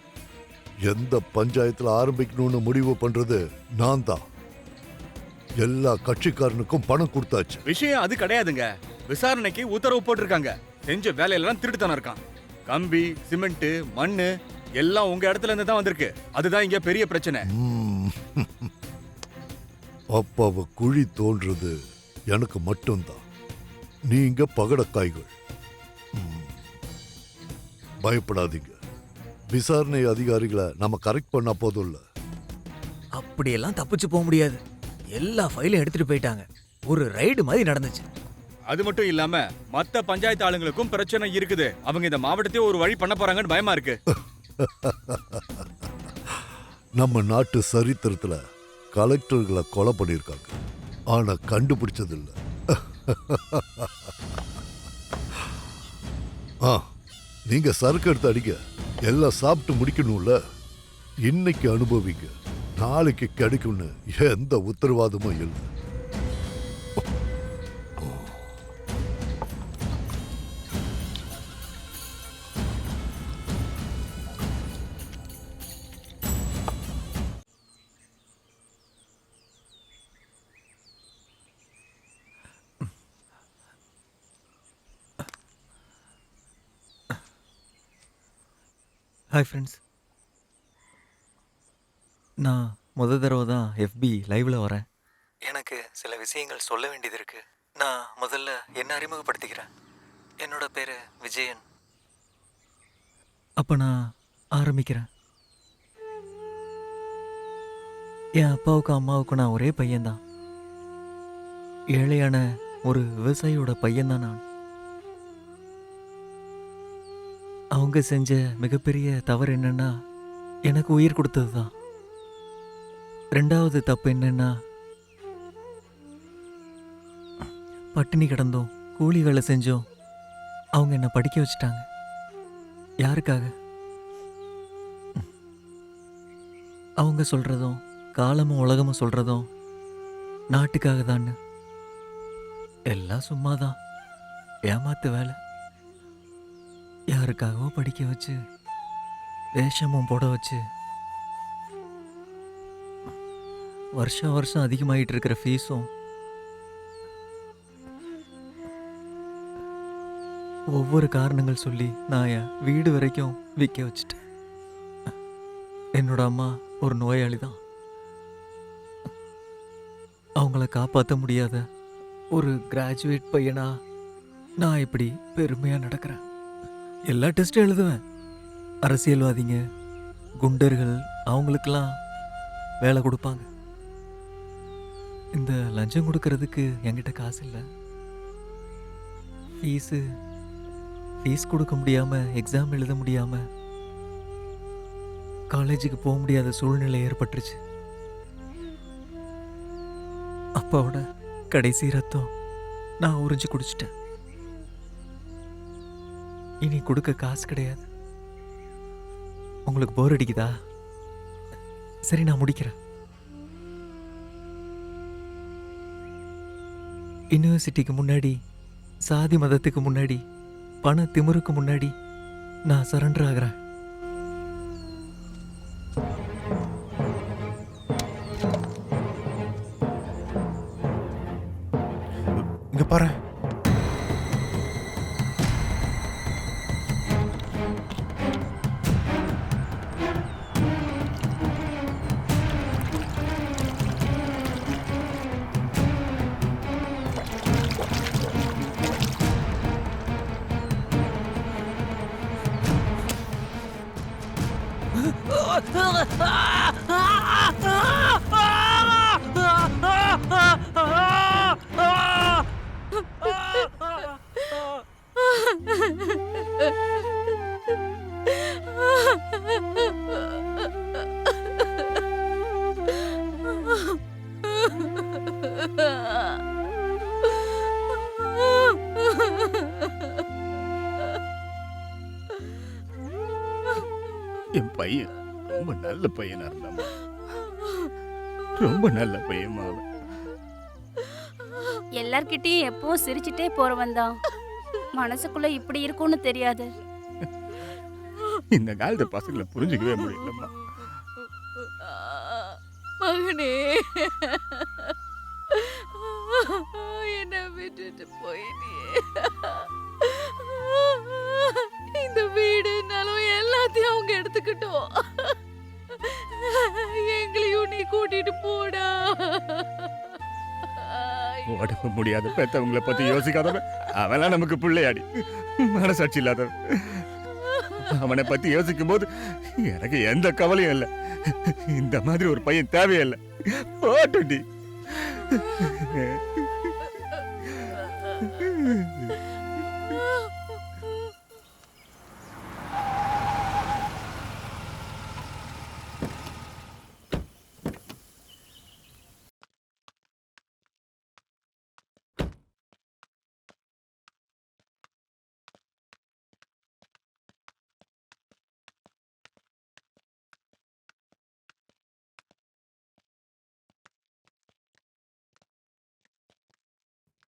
எந்த பஞ்சாயத்துல ஆரம்பிக்கணும்னு முடிவு பண்றது நான் தான். எல்லா கட்சிக்காரனுக்கும் பணம் கொடுத்தாச்சு. விஷயம் அது கிடையாதுங்க. விசாரணைக்கு உத்தரவு போட்டிருக்காங்க. செஞ்ச வேலையெல்லாம் திருட்டுத்தனம் இருக்கான். கம்பி, சிமெண்ட், மண்ணு எல்லாம் உங்க இடத்துல இருந்து தான் வந்திருக்கு. அதுதான் இங்க பெரிய பிரச்சனை. அப்பாவ குழி தோன்றது எனக்கு மட்டும்தான். நீங்க பகடக்காய்கள். பயப்படாதீங்க. விசாரணை அதிகாரிகளை நம்ம கரெக்ட் பண்ணா போதும் இல்ல. அப்படியெல்லாம் தப்பிச்சு போக முடியாது. எல்லா ஃபைலும் எடுத்துட்டு போயிட்டாங்க. ஒரு ரைடு மாதிரி நடந்துச்சு. அது மட்டும் இல்லாம மத்த பஞ்சாயத்து ஆளுங்களுக்கும் பிரச்சனை இருக்குது. அவங்க இந்த மாவட்டத்தையே ஒரு வழி பண்ண போறாங்கன்னு பயமா இருக்கு. நம்ம நாட்டு சரித்திரத்துல கலெக்டர்களை கொலை பண்ணியிருக்காங்க. ஆனா கண்டுபிடிச்சது இல்ல. நீங்க சரக்கு எடுத்து அடிங்க. எல்லாம் சாப்பிட்டு முடிக்கணும்ல. இன்னைக்கு அனுபவிங்க, நாளைக்கு கிடைக்கும்னு எந்த உத்தரவாதமும் இல்லை. Hi friends. நான் தடவை தான் FB லைவ்ல வரேன். எனக்கு சில விஷயங்கள் சொல்ல வேண்டியது இருக்கு. நான் முதல்ல என்ன அறிமுகப்படுத்திக்கிறேன். என்னோட பேரு விஜயன். அப்ப நான் ஆரம்பிக்கிறேன். என் அப்பாவுக்கும் அம்மாவுக்கும் நான் ஒரே பையன்தான். ஏழையான ஒரு விவசாயியோட பையன்தான் நான். அவங்க செஞ்ச மிகப்பெரிய தவறு என்னன்னா எனக்கு உயிர் கொடுத்தது தான். 2வது தப்பு என்னன்னா பட்டினி கிடந்தோம், கூலி வேலை செஞ்சோம், அவங்க என்னை படிக்க வச்சுட்டாங்க. யாருக்காக? அவங்க சொல்றதும் காலமும் உலகமும் சொல்றதும் நாட்டுக்காக தான். எல்லாம் சும்மாதான், ஏமாத்து வேலை. யாருக்காகவோ படிக்க வச்சு வேஷமும் போட வச்சு வருஷம் வருஷம் அதிகமாயிட்டு இருக்கிற ஃபீஸும் ஒவ்வொரு காரணங்கள் சொல்லி நான் என் வீடு வரைக்கும் விற்க வச்சுட்டேன். என்னோட அம்மா ஒரு நோயாளி தான். அவங்கள காப்பாற்ற முடியாத ஒரு கிராஜுவேட் பையனா நான் இப்படி பெருமையாக நடக்கிறேன். எல்லா டெஸ்ட்டும் எழுதுவேன். அரசியல்வாதிங்க, குண்டர்கள் அவங்களுக்கெல்லாம் வேலை கொடுப்பாங்க. இந்த லஞ்சம் கொடுக்கறதுக்கு என்கிட்ட காசு இல்லை. ஃபீஸ் கொடுக்க முடியாமல், எக்ஸாம் எழுத முடியாமல், காலேஜுக்கு போக முடியாத சூழ்நிலை ஏற்பட்டுருச்சு. அப்பாவோட கடைசி ரத்தம் நான் உறிஞ்சு குடிச்சிட்டேன். இனி கொடுக்க காசு கிடையாது. உங்களுக்கு போர் அடிக்குதா? சரி, நான் முடிக்கிறேன். யூனிவர்சிட்டிக்கு முன்னாடி, சாதி மதத்துக்கு முன்னாடி, பண திமிருக்கு முன்னாடி நான் சரண்டர் ஆகிறேன். இங்க பாரு. என் பையன் ரொம்ப நல்ல பையனா இருந்தாமா, ரொம்ப நல்ல பையன்மா அவன். எல்லார்கிட்டயும் எப்பவும் சிரிச்சுட்டே போறவன் தான். மனசுக்குள்ள இப்படி இருக்கும்னு தெரியாது. இந்த காலத்து பசங்களை புரிஞ்சுக்கவே முடியலம்மா. மகனே, என்ன விட்டுட்டு போயிட்டியே. இந்த வீடுனாலும் எல்லாத்தையும் அவங்க எடுத்துக்கிட்டோம். எங்களையும் நீ கூட்டிட்டு போடா. உடம்பு முடியாத பெத்தவங்களை பத்தி யோசிக்காதவன் அவெல்லாம் நமக்கு பிள்ளையாடி, மனசாட்சி இல்லாதவன். அவனை பத்தி யோசிக்கும் போது எனக்கு எந்த கவலையும் இல்லை. இந்த மாதிரி ஒரு பையன் தேவையில்லை. போட்டுடி.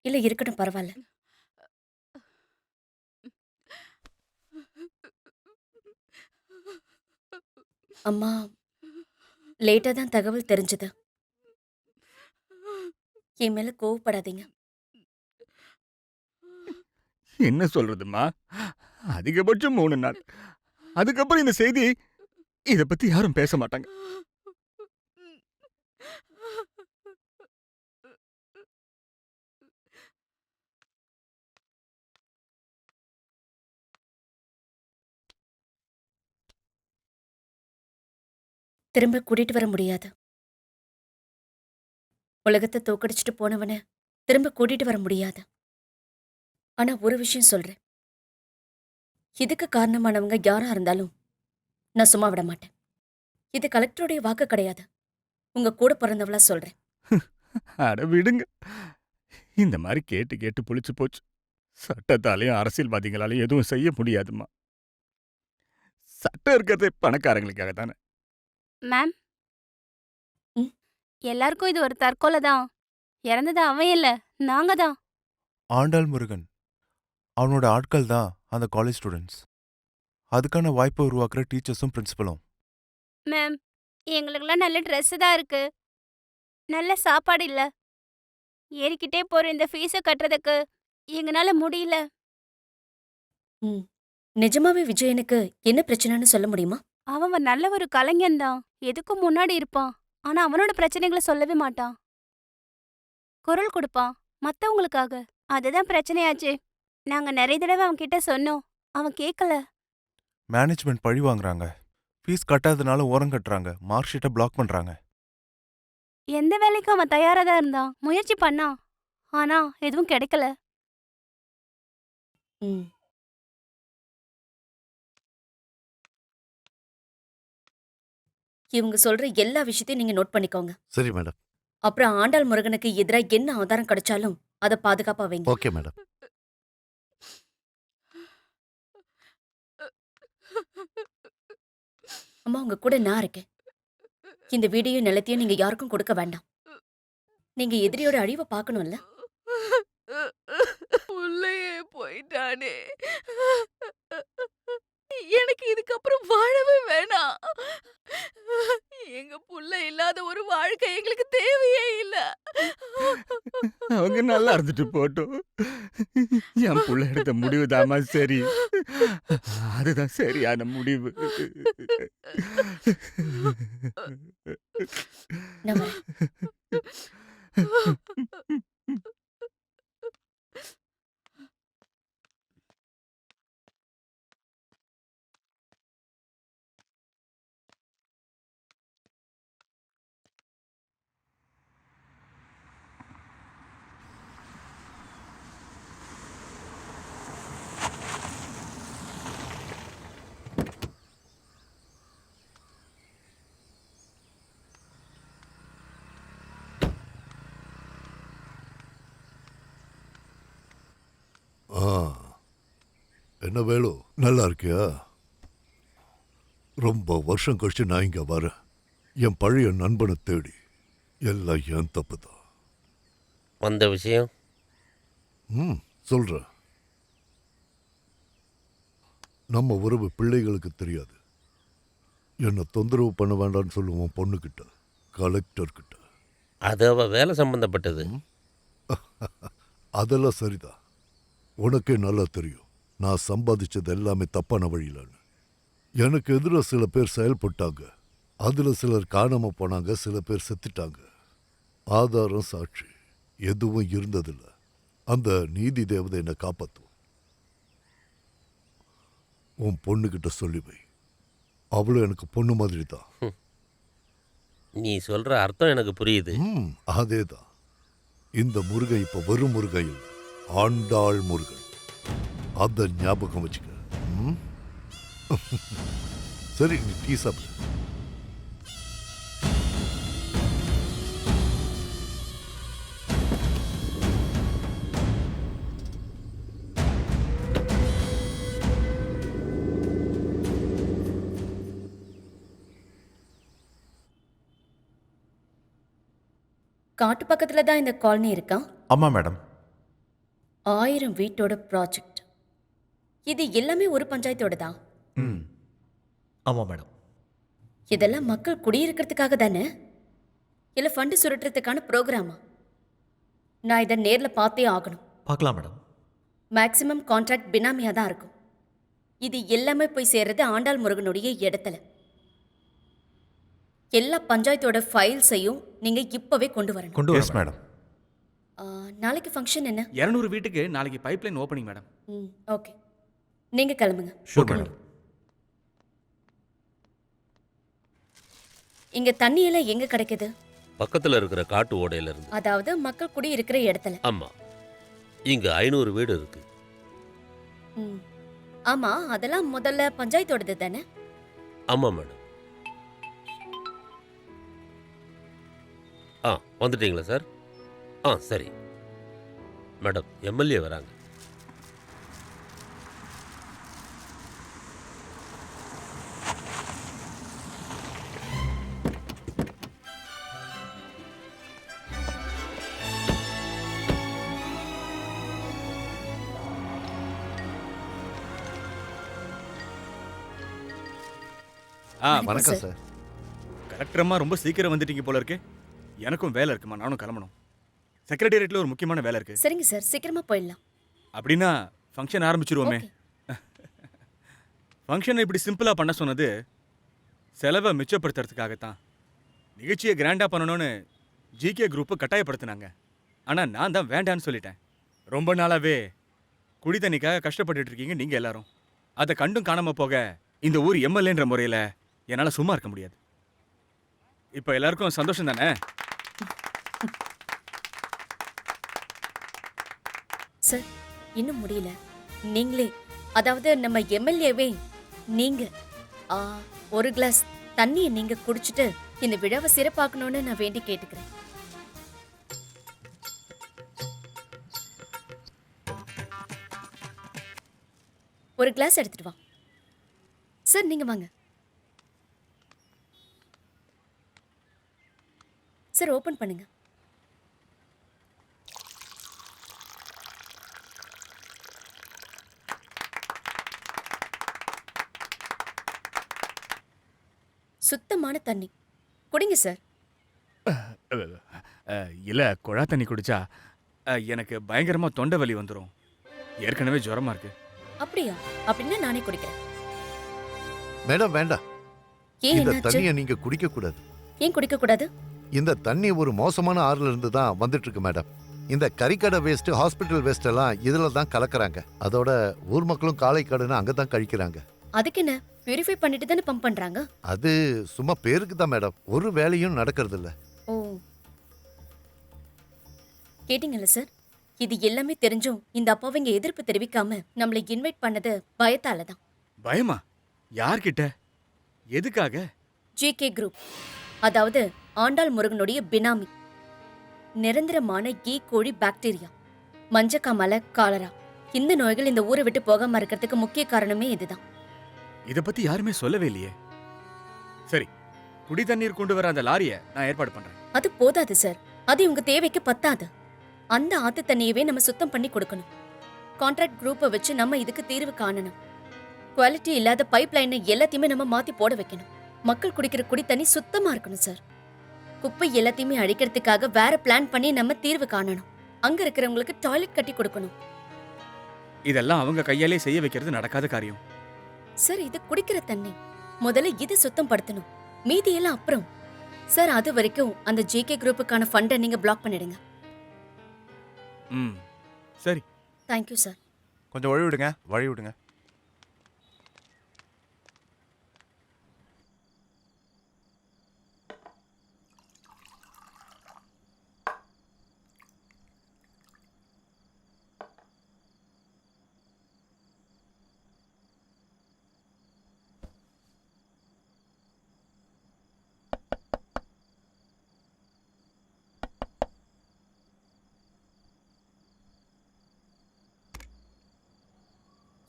இல்ல இருக்கட்டும், பரவாயில்ல. அம்மா, லேட்டா தான் தகவல் தெரிஞ்சது. என் மேல கோவப்படாதீங்க. என்ன சொல்றதுமா, அதிகபட்சம் 3 நாள். அதுக்கப்புறம் இந்த செய்தி இத பத்தி யாரும் பேச மாட்டாங்க. திரும்ப கூட்டிட்டு வர முடியாது. உலகத்தை தோக்கடிச்சிட்டு போனவன திரும்ப கூட்டிட்டு வர முடியாது. ஆனா ஒரு விஷயம் சொல்றேன், இதுக்கு காரணமானவங்க யாரா இருந்தாலும் நான் சும்மா விட மாட்டேன். இது கலெக்டருடைய வாக்கு கிடையாது, உங்க கூட பிறந்தவளா சொல்றேன். அட விடுங்க, இந்த மாதிரி கேட்டு கேட்டு புளிச்சு போச்சு. சட்டத்தாலையும் அரசியல்வாதிகளாலையும் எதுவும் செய்ய முடியாதுமா. சட்டம் இருக்கிறதே பணக்காரங்களுக்காக தானே. மேம், ம்? எல்லாருக்கும் இது ஒரு தற்கொலை தான். இறந்தது அவன் இல்ல, நாங்க தான். ஆண்டாள் முருகன் அவனோட ஆட்கள் தான் அந்த காலேஜ் ஸ்டூடெண்ட்ஸ். அதுக்கான வாய்ப்பை உருவாக்குற டீச்சர்ஸும் பிரின்சிபலும். மேம், எங்களுக்கெல்லாம் நல்ல ட்ரெஸ் தான் இருக்கு, நல்ல சாப்பாடு இல்ல. ஏறிக்கிட்டே போற இந்த ஃபீஸை கட்டுறதுக்கு எங்கனால முடியல. ம். நிஜமாவே விஜயனுக்கு என்ன பிரச்சனைன்னு சொல்ல முடியுமா? அவன் நல்ல ஒரு கலைஞன் தான், எதுக்கும் முன்னாடி இருப்பான். ஆனா அவனோட பிரச்சனைகளை சொல்லவே மாட்டான். குரல் கொடுப்பான் மத்தவங்களுக்காக. அதுதான் பிரச்சனையாச்சு. நாங்க நிறைய தடவை அவன் கிட்ட சொன்னோம், அவன் கேட்கல. மேனேஜ்மெண்ட் பழி வாங்குறாங்க, ஃபீஸ் கட்டாதனால ஓரம் கட்டுறாங்க, மார்க் ஷீட்டை பிளாக் பண்றாங்க. எந்த வேலைக்கும் அவன் தயாரா தான் இருந்தான், முயற்சி பண்ணான். ஆனா எதுவும் கிடைக்கல. ம். இவங்க சொல்ற எல்லா விஷயத்தையும் நீங்க நோட் பண்ணிக்கோங்க. சரி மேடம். அப்புறம் ஆண்டாள் முருகனுக்கு எதிரா என்ன ஆதாரம் கிடைச்சாலும் அதை பாதுகாப்பா வைங்க. Okay madam. அம்மா, உங்க கூட நான் இருக்கேன். இந்த வீடியோ நிலத்தையும் நீங்க யாருக்கும் கொடுக்க வேண்டாம். நீங்க எதிரியோட அழிவை பார்க்கணும்ல. உள்ளேயே போயிட்டானே. எனக்கு இதுக்கப்புறம் வாழவே வேணாம். எங்க புள்ள இல்லாத ஒரு வாழ்க்கை எங்களுக்கு தேவையே இல்ல. அவங்க நல்லா இருந்துட்டு போட்டும். என் புள்ள எடுத்த முடிவு தாமா சரி. அதுதான் சரியான முடிவு. நான் வரேன். என்ன வேலு, நல்லா இருக்கியா? ரொம்ப வருஷம் கழிச்சு நான் இங்க வரேன். என் பழைய நண்பனை தேடி. எல்லாம் என் தப்பு தான். வந்த விஷயம் சொல்றேன். நம்ம உறவு பிள்ளைகளுக்கு தெரியாது. என்னை தொந்தரவு பண்ண வேண்டாம்னு சொல்லுவோம் பொண்ணுக்கிட்ட, கலெக்டர்கிட்ட. அது அவ வேலை சம்பந்தப்பட்டது. அதெல்லாம் சரிதான். உனக்கே நல்லா தெரியும் நான் சம்பாதிச்சது எல்லாமே தப்பான வழியிலன்னு. எனக்கு எதிராக சில பேர் செயல்பட்டாங்க. அதுல சிலர் காணாம போனாங்க, சில பேர் செத்துட்டாங்க. ஆதாரம் சாட்சி எதுவும் இருந்ததில்ல. அந்த நீதி தேவதை என்னை காப்பாத்தும். உன் பொண்ணுகிட்ட சொல்லி வை. அவளும் எனக்கு பொண்ணு மாதிரி தான். நீ சொல்ற அர்த்தம் எனக்கு புரியுது. அதேதான். இந்த முருகன் இப்ப வெறும் முருகன் இல்லை, ஆண்டாள் முருகன். அத ஞாபகம் வச்சுக்க. சரி, நீ டீ சாப்பிடு. காட்டு பக்கத்துல தான் இந்த காலனி இருக்கா? ஆமா மேடம். 1000 வீட்டோட ப்ராஜெக்ட். இது எல்லாமே ஒரு பஞ்சாயத்தோட தான். ஆமாம் மேடம். இதெல்லாம் மக்கள் குடியிருக்கிறதுக்காக தானே, இல்லை ஃபண்டு சுருட்டுறதுக்கான ப்ரோக்ராமா? நான் இதை நேரில் பார்த்தே ஆகணும். பார்க்கலாம் மேடம். மேக்ஸிமம் கான்ட்ராக்ட் பினாமியாக தான் இருக்கும். இது எல்லாமே போய் சேர்றது ஆண்டாள் முருகனுடைய இடத்துல. எல்லா பஞ்சாயத்தோட ஃபைல்ஸையும் நீங்கள் இப்போவே கொண்டு வரணும். கொண்டு எஸ் மேடம். நாளைக்கு ஃபங்க்ஷன் என்ன? 200 வீட்டுக்கு நாளைக்கு பைப்லைன் ஓப்பனிங் மேடம். ஓகே, நீங்கள் கிளம்புங்க. Sure madam. இங்கே தண்ணியெல்லாம் எங்கே கிடைக்குது? பக்கத்துல இருக்கிற காட்டு ஓடையில இருந்து. அதாவது மக்கள் குடி இருக்கிற இடத்துல. ஆமா, இங்க 500 வீடு இருக்கு. ஆமாம், அதெல்லாம் முதல்ல பஞ்சாயத்தோடது தானே? ஆமா மேடம். வந்துட்டீங்களா சார்? சரி மேடம், எம்எல்ஏ வராங்க. வணக்கம் சார். கலெக்டரம்மா ரொம்ப சீக்கிரம் வந்துட்டீங்க போல இருக்கு. எனக்கும் வேலை இருக்குமா, நானும் கிளம்பணும். செக்ரட்டேரியட்ல ஒரு முக்கியமான வேலை இருக்கு. சரிங்க சார், சீக்கிரமா போயிடலாம். அப்படின்னா ஃபங்க்ஷன் ஆரம்பிச்சிருவோமே. ஃபங்க்ஷனை இப்படி சிம்பிளா பண்ண சொன்னது செலவை மிச்சப்படுத்துறதுக்காகத்தான். நிகழ்ச்சியை கிராண்டா பண்ணணும்னு ஜிகே குரூப் கட்டாயப்படுத்தினாங்க. ஆனா நான் தான் வேண்டான்னு சொல்லிட்டேன். ரொம்ப நாளாவே குடி தண்ணிக்காக கஷ்டப்பட்டுட்டு இருக்கீங்க நீங்க எல்லாரும். அதை கண்டும் காணாம போக இந்த ஊர் எம்எல்ஏன்ற முறையில் என்னால் சும்மா இருக்க முடியாது. இப்போ எல்லாருக்கும் சந்தோஷம் தானே? சார், இன்னும் முடியல. நீங்களே, அதாவது நம்ம எம்எல்ஏவே நீங்க ஒரு கிளாஸ் தண்ணியை நீங்க குடிச்சிட்டு இந்த விழாவை சிறப்பாக்கணும்னு நான் வேண்டி கேட்டுக்கிறேன். ஒரு கிளாஸ் எடுத்துட்டு வா. சார், நீங்க வாங்க. சார், ஓபன் பண்ணுங்க. சுத்தமான தண்ணி குடிங்க சார். இல்ல, குழா தண்ணி குடிச்சா எனக்கு பயங்கரமா தொண்டை வலி வந்துடும். ஏற்கனவே ஜுரமா இருக்கு. அப்படியா? அப்படின்னா நானே குடிக்கிறேன். மேடம் வேண்டாம். ஏன், இந்த என்னாச்சு? தண்ணியை நீங்க குடிக்க கூடாது. ஏன் குடிக்க கூடாது? இந்த தண்ணி ஒரு மோசமான ஆறுல இருந்து தான் வந்துட்டு இருக்கு மேடம். இந்த கறிக்கடை வேஸ்ட், ஹாஸ்பிட்டல் வேஸ்ட் எல்லாம் இதுல தான் கலக்குறாங்க. அதோட ஊர் மக்களும் காலை கடைன்னு அங்க தான் கழிக்கிறாங்க. அதுக்கு என்ன, பியூரிஃபை பண்ணிட்டு தானே பம்ப் பண்றாங்க. அது சும்மா பேருக்கு தான் மேடம், ஒரு வேலையும் நடக்கிறது இல்ல. ஓ, கேட்டீங்கல்ல சார், இது எல்லாமே தெரிஞ்சும் இந்த அப்பாவிங்க எதிர்ப்பு தெரிவிக்காம நம்மளை இன்வைட் பண்ணது பயத்தால தான். பயமா? யார்கிட்ட? எதுக்காக? ஜிகே குரூப், அதாவது ஆண்டாள் முருகனுடைய பினாமி. நிரந்தரமான ஈ கோழி பாக்டீரியா, மஞ்சக்காமலை, காலரா இந்த நோய்கள் இந்த ஊரை விட்டு போகாம இருக்கிறதுக்கு முக்கிய காரணமே இதுதான். இத பத்தி யாருமே சொல்லவே இல்லையே. சரி, குடி தண்ணீர் கொண்டு வர அந்த லாரியை நான் ஏற்பாடு பண்றேன். அது போதாது சார், அது உங்க தேவைக்கு பத்தாது. அந்த ஆத்து தண்ணியவே நம்ம சுத்தம் பண்ணி கொடுக்கணும். கான்ட்ராக்ட் குரூப்பை வச்சு நம்ம இதுக்கு தீர்வு காணணும். குவாலிட்டி இல்லாத பைப் லைனை எல்லாத்தையுமே நம்ம மாத்தி போட வைக்கணும். மக்கள் குடிக்கிற குடி தண்ணி சுத்தமா இருக்கணும் சார். குப்பை எல்லாத்தையுமே அழிக்கிறதுக்காக வேற பிளான் பண்ணி நம்ம தீர்வு காணணும். அங்க இருக்கிறவங்களுக்கு டாய்லெட் கட்டி கொடுக்கணும். இதெல்லாம் அவங்க கையாலே செய்ய வைக்கிறது நடக்காத காரியம். சார், இது குடிக்கிற தண்ணி, முதல்ல இது சுத்தம் படுத்தணும். மீதி எல்லாம் அப்புறம். சார், அது வரைக்கும் அந்த ஜேகே குரூப்புக்கான ஃபண்டை நீங்க பிளாக் பண்ணிடுங்க. சரி. Thank you sir. கொஞ்சம் வழி விடுங்க, வழி விடுங்க.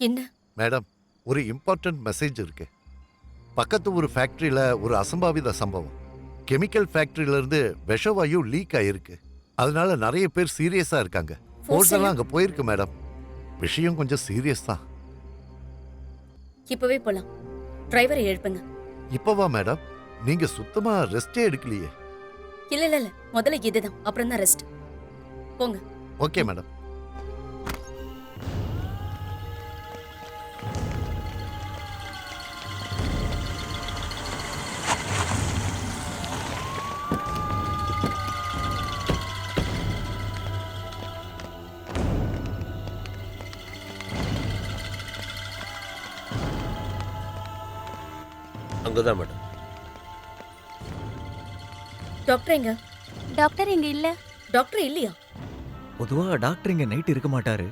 என்ன? மேடம், ஒரு இம்பார்ட்டன்ட் மெசேஜ் இருக்கு. பக்கத்து ஒரு ஃபேக்டரியில ஒரு அசம்பாவித சம்பவம். கெமிக்கல் ஃபேக்டரியில இருந்து விஷவாயு லீக் ஆயிருக்கு. அதனால நிறைய பேர் சீரியஸா இருக்காங்க. ஃபோர்ஸ் எல்லாம் அங்க போயிருக்கு மேடம். விஷயம் கொஞ்சம் சீரியஸ் தான். இப்பவே போலாம். டிரைவரை எழுப்புங்க. இப்பவா மேடம்? நீங்க சுத்தமா ரெஸ்டே எடுக்கலையே. இல்ல, முதல்ல இதுதான், அப்புறம் தான் ரெஸ்ட். போங்க. Okay madam. அங்கதான் மேடம். டாக்டர் எங்க? டாக்டர் இங்க இல்ல. டாக்டர் இல்லையா? பொதுவாக டாக்டர் இங்கே நைட் இருக்க மாட்டாரு.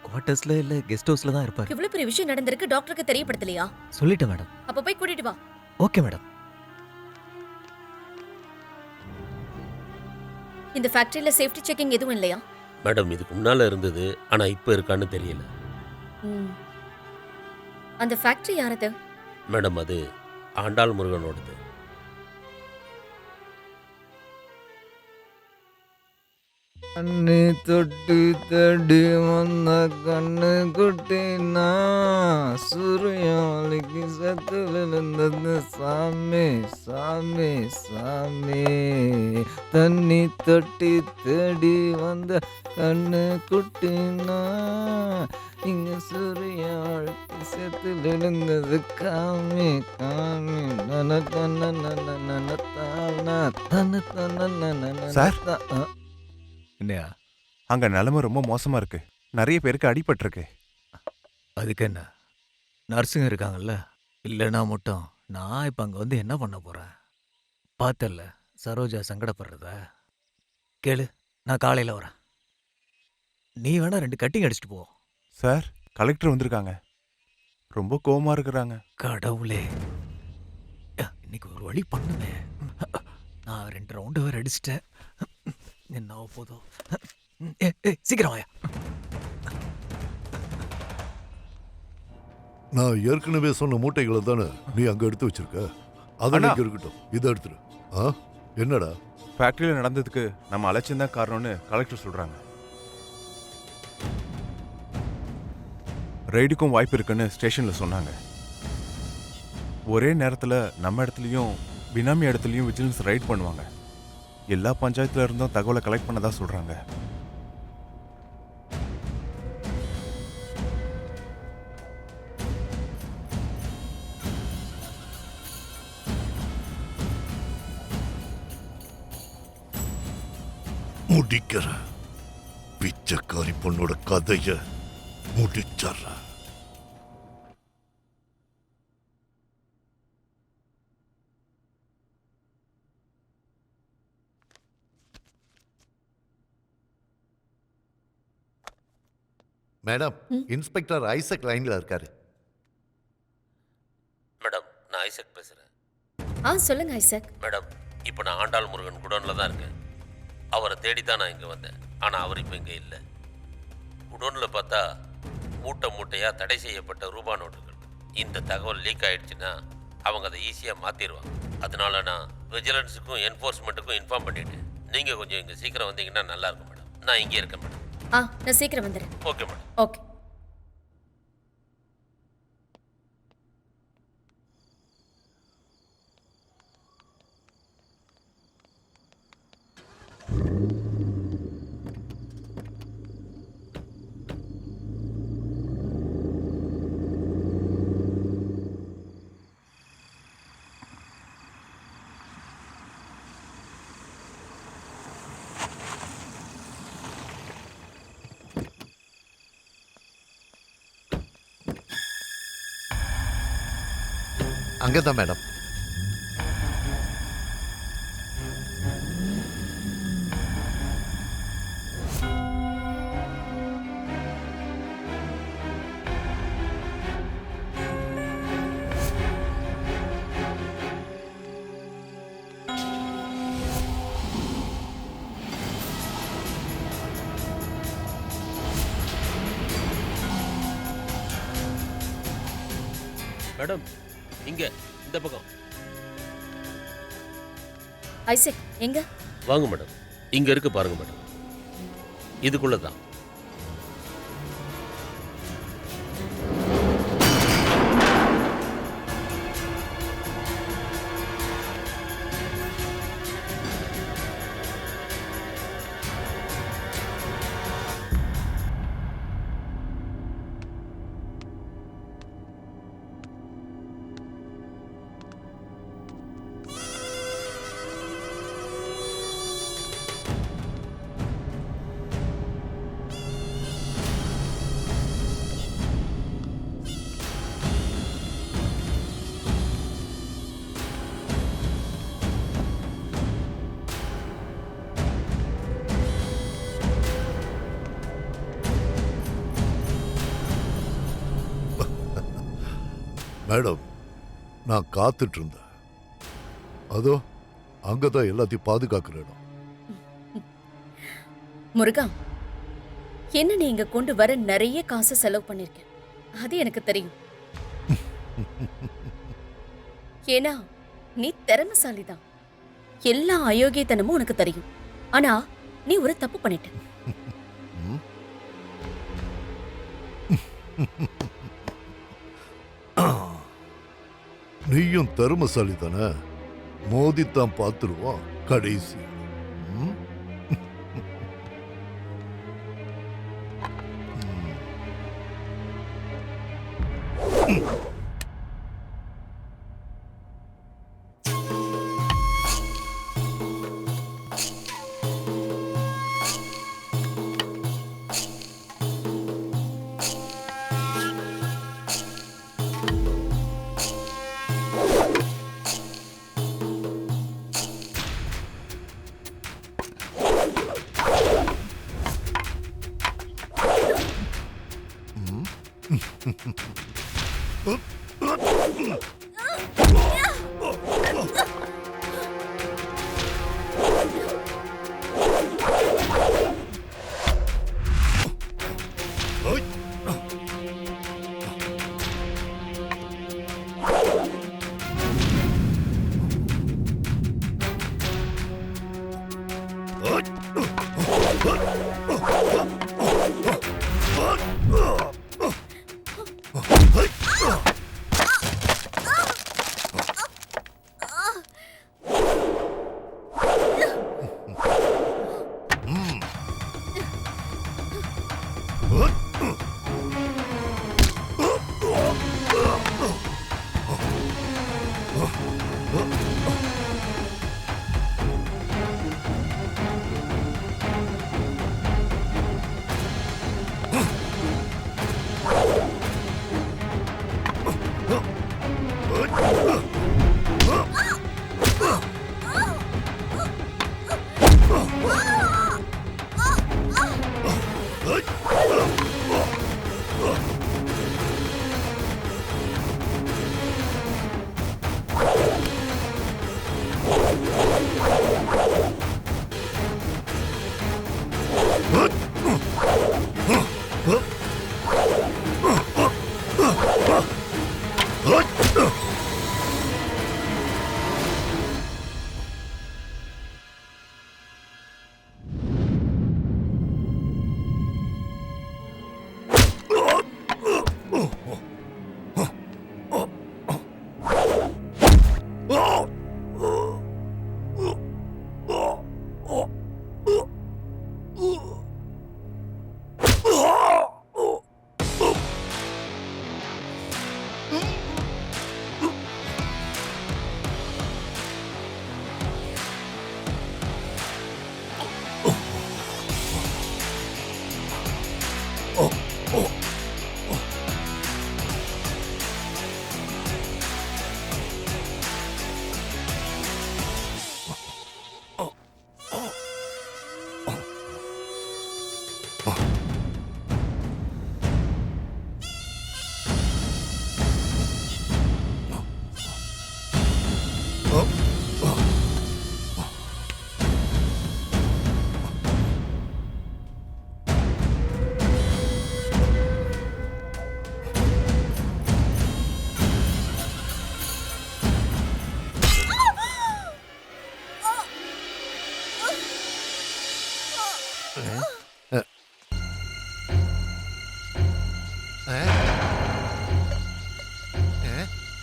குவார்ட்டர்ஸில் இல்லை கெஸ்ட் ஹவுஸில் தான் இருப்பார். இவ்வளவு பெரிய விஷயம் நடந்திருக்கு, டாக்டருக்கு தெரியப்படுத்தலையா? சொல்லிட்டேன் மேடம். அப்ப போய் கூட்டிட்டு வா. Okay madam. இந்த ஃபேக்டரியில சேஃப்டி செக்கிங் எதுவும் இல்லையா? மேடம், இதுக்கு முன்னால இருந்தது, ஆனா இப்போ இருக்கான்னு தெரியல. அந்த ஃபேக்டரி யாரது? மேடம், அது ஆண்டாள் முருகனோடது. கண்ணு தொட்டு தடி வந்த கண்ணு குட்டினா சூரியாலிக்கு சத்துல இருந்தது சாமி சாமி சாமி. தண்ணி தொட்டி தேடி வந்த கண்ணு குட்டினா இங்க சூரியாளுக்கு சத்துல இருந்தது காமி காமி நன தன நன நன தான தன தன நன சார், என்னையா? அங்க நிலைமை ரொம்ப மோசமா இருக்கு. நிறைய பேருக்கு அடிபட்டிருக்கு. அதுக்கு என்ன, நர்ஸுங்க இருக்காங்கல்ல. இல்லைன்னா மட்டும் நான் இப்போ அங்கே வந்து என்ன பண்ண போகிறேன்? பார்த்தல்ல சரோஜா சங்கடப்படுறத. கேளு, நான் காலையில் வரேன். நீ வேணா 2 கட்டிங் அடிச்சுட்டு போ. சார், கலெக்டர் வந்திருக்காங்க. ரொம்ப கோவமா இருக்கிறாங்க. கடவுளே, இன்னைக்கு ஒரு வழி பண்ணுமே. நான் 2 ரவுண்டு வேறு அடிச்சிட்டேன். என்ன போதும். சீக்கிரம் வாயா. நான் ஏற்கனவே சொன்ன மூட்டைகளை தானே நீ அங்க எடுத்து வச்சிருக்க. அதெல்லாம் இங்க இருக்கட்டும், இதை எடுத்துரு. என்னடா? ஃபேக்டரியில் நடந்ததுக்கு நம்ம அலட்சியம் தான் காரணம்னு கலெக்டர் சொல்றாங்க. ரைடுக்கும் வாய்ப்பு இருக்குன்னு ஸ்டேஷன்ல சொன்னாங்க. ஒரே நேரத்தில் நம்ம இடத்துலையும் பினாமி இடத்துலையும் விஜிலன்ஸ் ரைட் பண்ணுவாங்க. எல்லா பஞ்சாயத்துல இருந்தும் தகவலை கலெக்ட் பண்ணதா சொல்றாங்க. முடிக்கிற பிச்சைக்காரி பொண்ணோட கதைய முடிச்சற. மேடம், இன்ஸ்பெக்டர் ஐசக் லைன்ல இருக்காரு. மேடம், நான் ஐசக் பேசுறேன். சொல்லுங்க ஐசக். மேடம், இப்போ நான் ஆண்டாள் முருகன் குடோன்ல தான் இருக்கேன். அவரை தேடி தான் நான் இங்கே வந்தேன். ஆனால் அவர் இப்போ இங்கே இல்லை. குடோனில் பார்த்தா மூட்டை மூட்டையாக தடை செய்யப்பட்ட ரூபா நோட்டுகள். இந்த தகவல் லீக் ஆயிடுச்சுன்னா அவங்க அதை ஈஸியாக மாற்றிடுவாங்க. அதனால நான் விஜிலன்ஸுக்கும் என்ஃபோர்ஸ்மெண்ட்டுக்கும் இன்ஃபார்ம் பண்ணிவிட்டேன். நீங்கள் கொஞ்சம் இங்கே சீக்கிரம் வந்தீங்கன்னா நல்லாயிருக்கும் மேடம். நான் இங்கே இருக்கேன் மேடம். நான் சீக்கிரம் வந்துடுறேன். Okay madam. ஓகே. அங்கே தான் மேடம். மேடம் இங்கே இந்த பக்கம் ஐசக் எங்க? வாங்க மேடம். இங்கே இருக்கு பாருங்க மேடம். இதுக்குள்ளே தான். மேடம், நான் காத்துட்டு இருந்தேன். அதோ அங்கதான் எல்லாத்தையும் பாதுகாக்கிற இடம். முருகா, என்ன நீ இங்க கொண்டு வர நிறைய காசு செலவு பண்ணிருக்க. அது எனக்கு தெரியும். ஏன்னா நீ திறமைசாலிதான். எல்லா அயோக்கியத்தனமும் உனக்கு தெரியும். ஆனா நீ ஒரு தப்பு பண்ணிட்ட. நீயும் திறமசாலி தானே, மோதித்தான் பார்த்துருவான் கடைசி.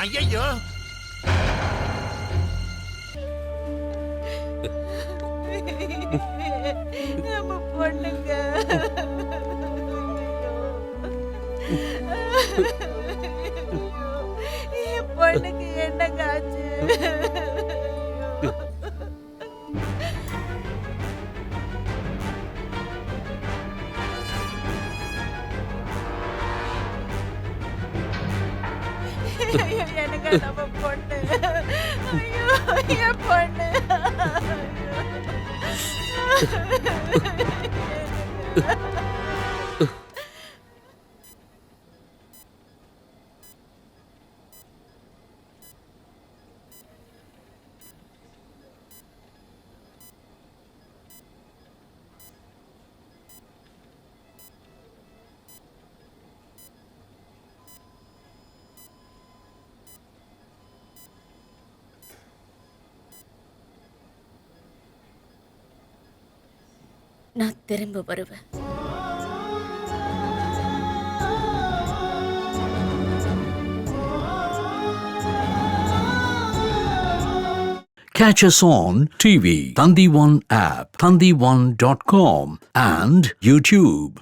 ஐயோ நம்ம பொண்ணுங்க என் பொண்ணுக்கு என்னங்க ஆச்சு? எனக்கு நம்ம பொண்ணு, ஐயோ என் பொண்ணு. நான் திரும்ப வருவேன். Catch us on TV, Thandivan app, thandivan.com and YouTube.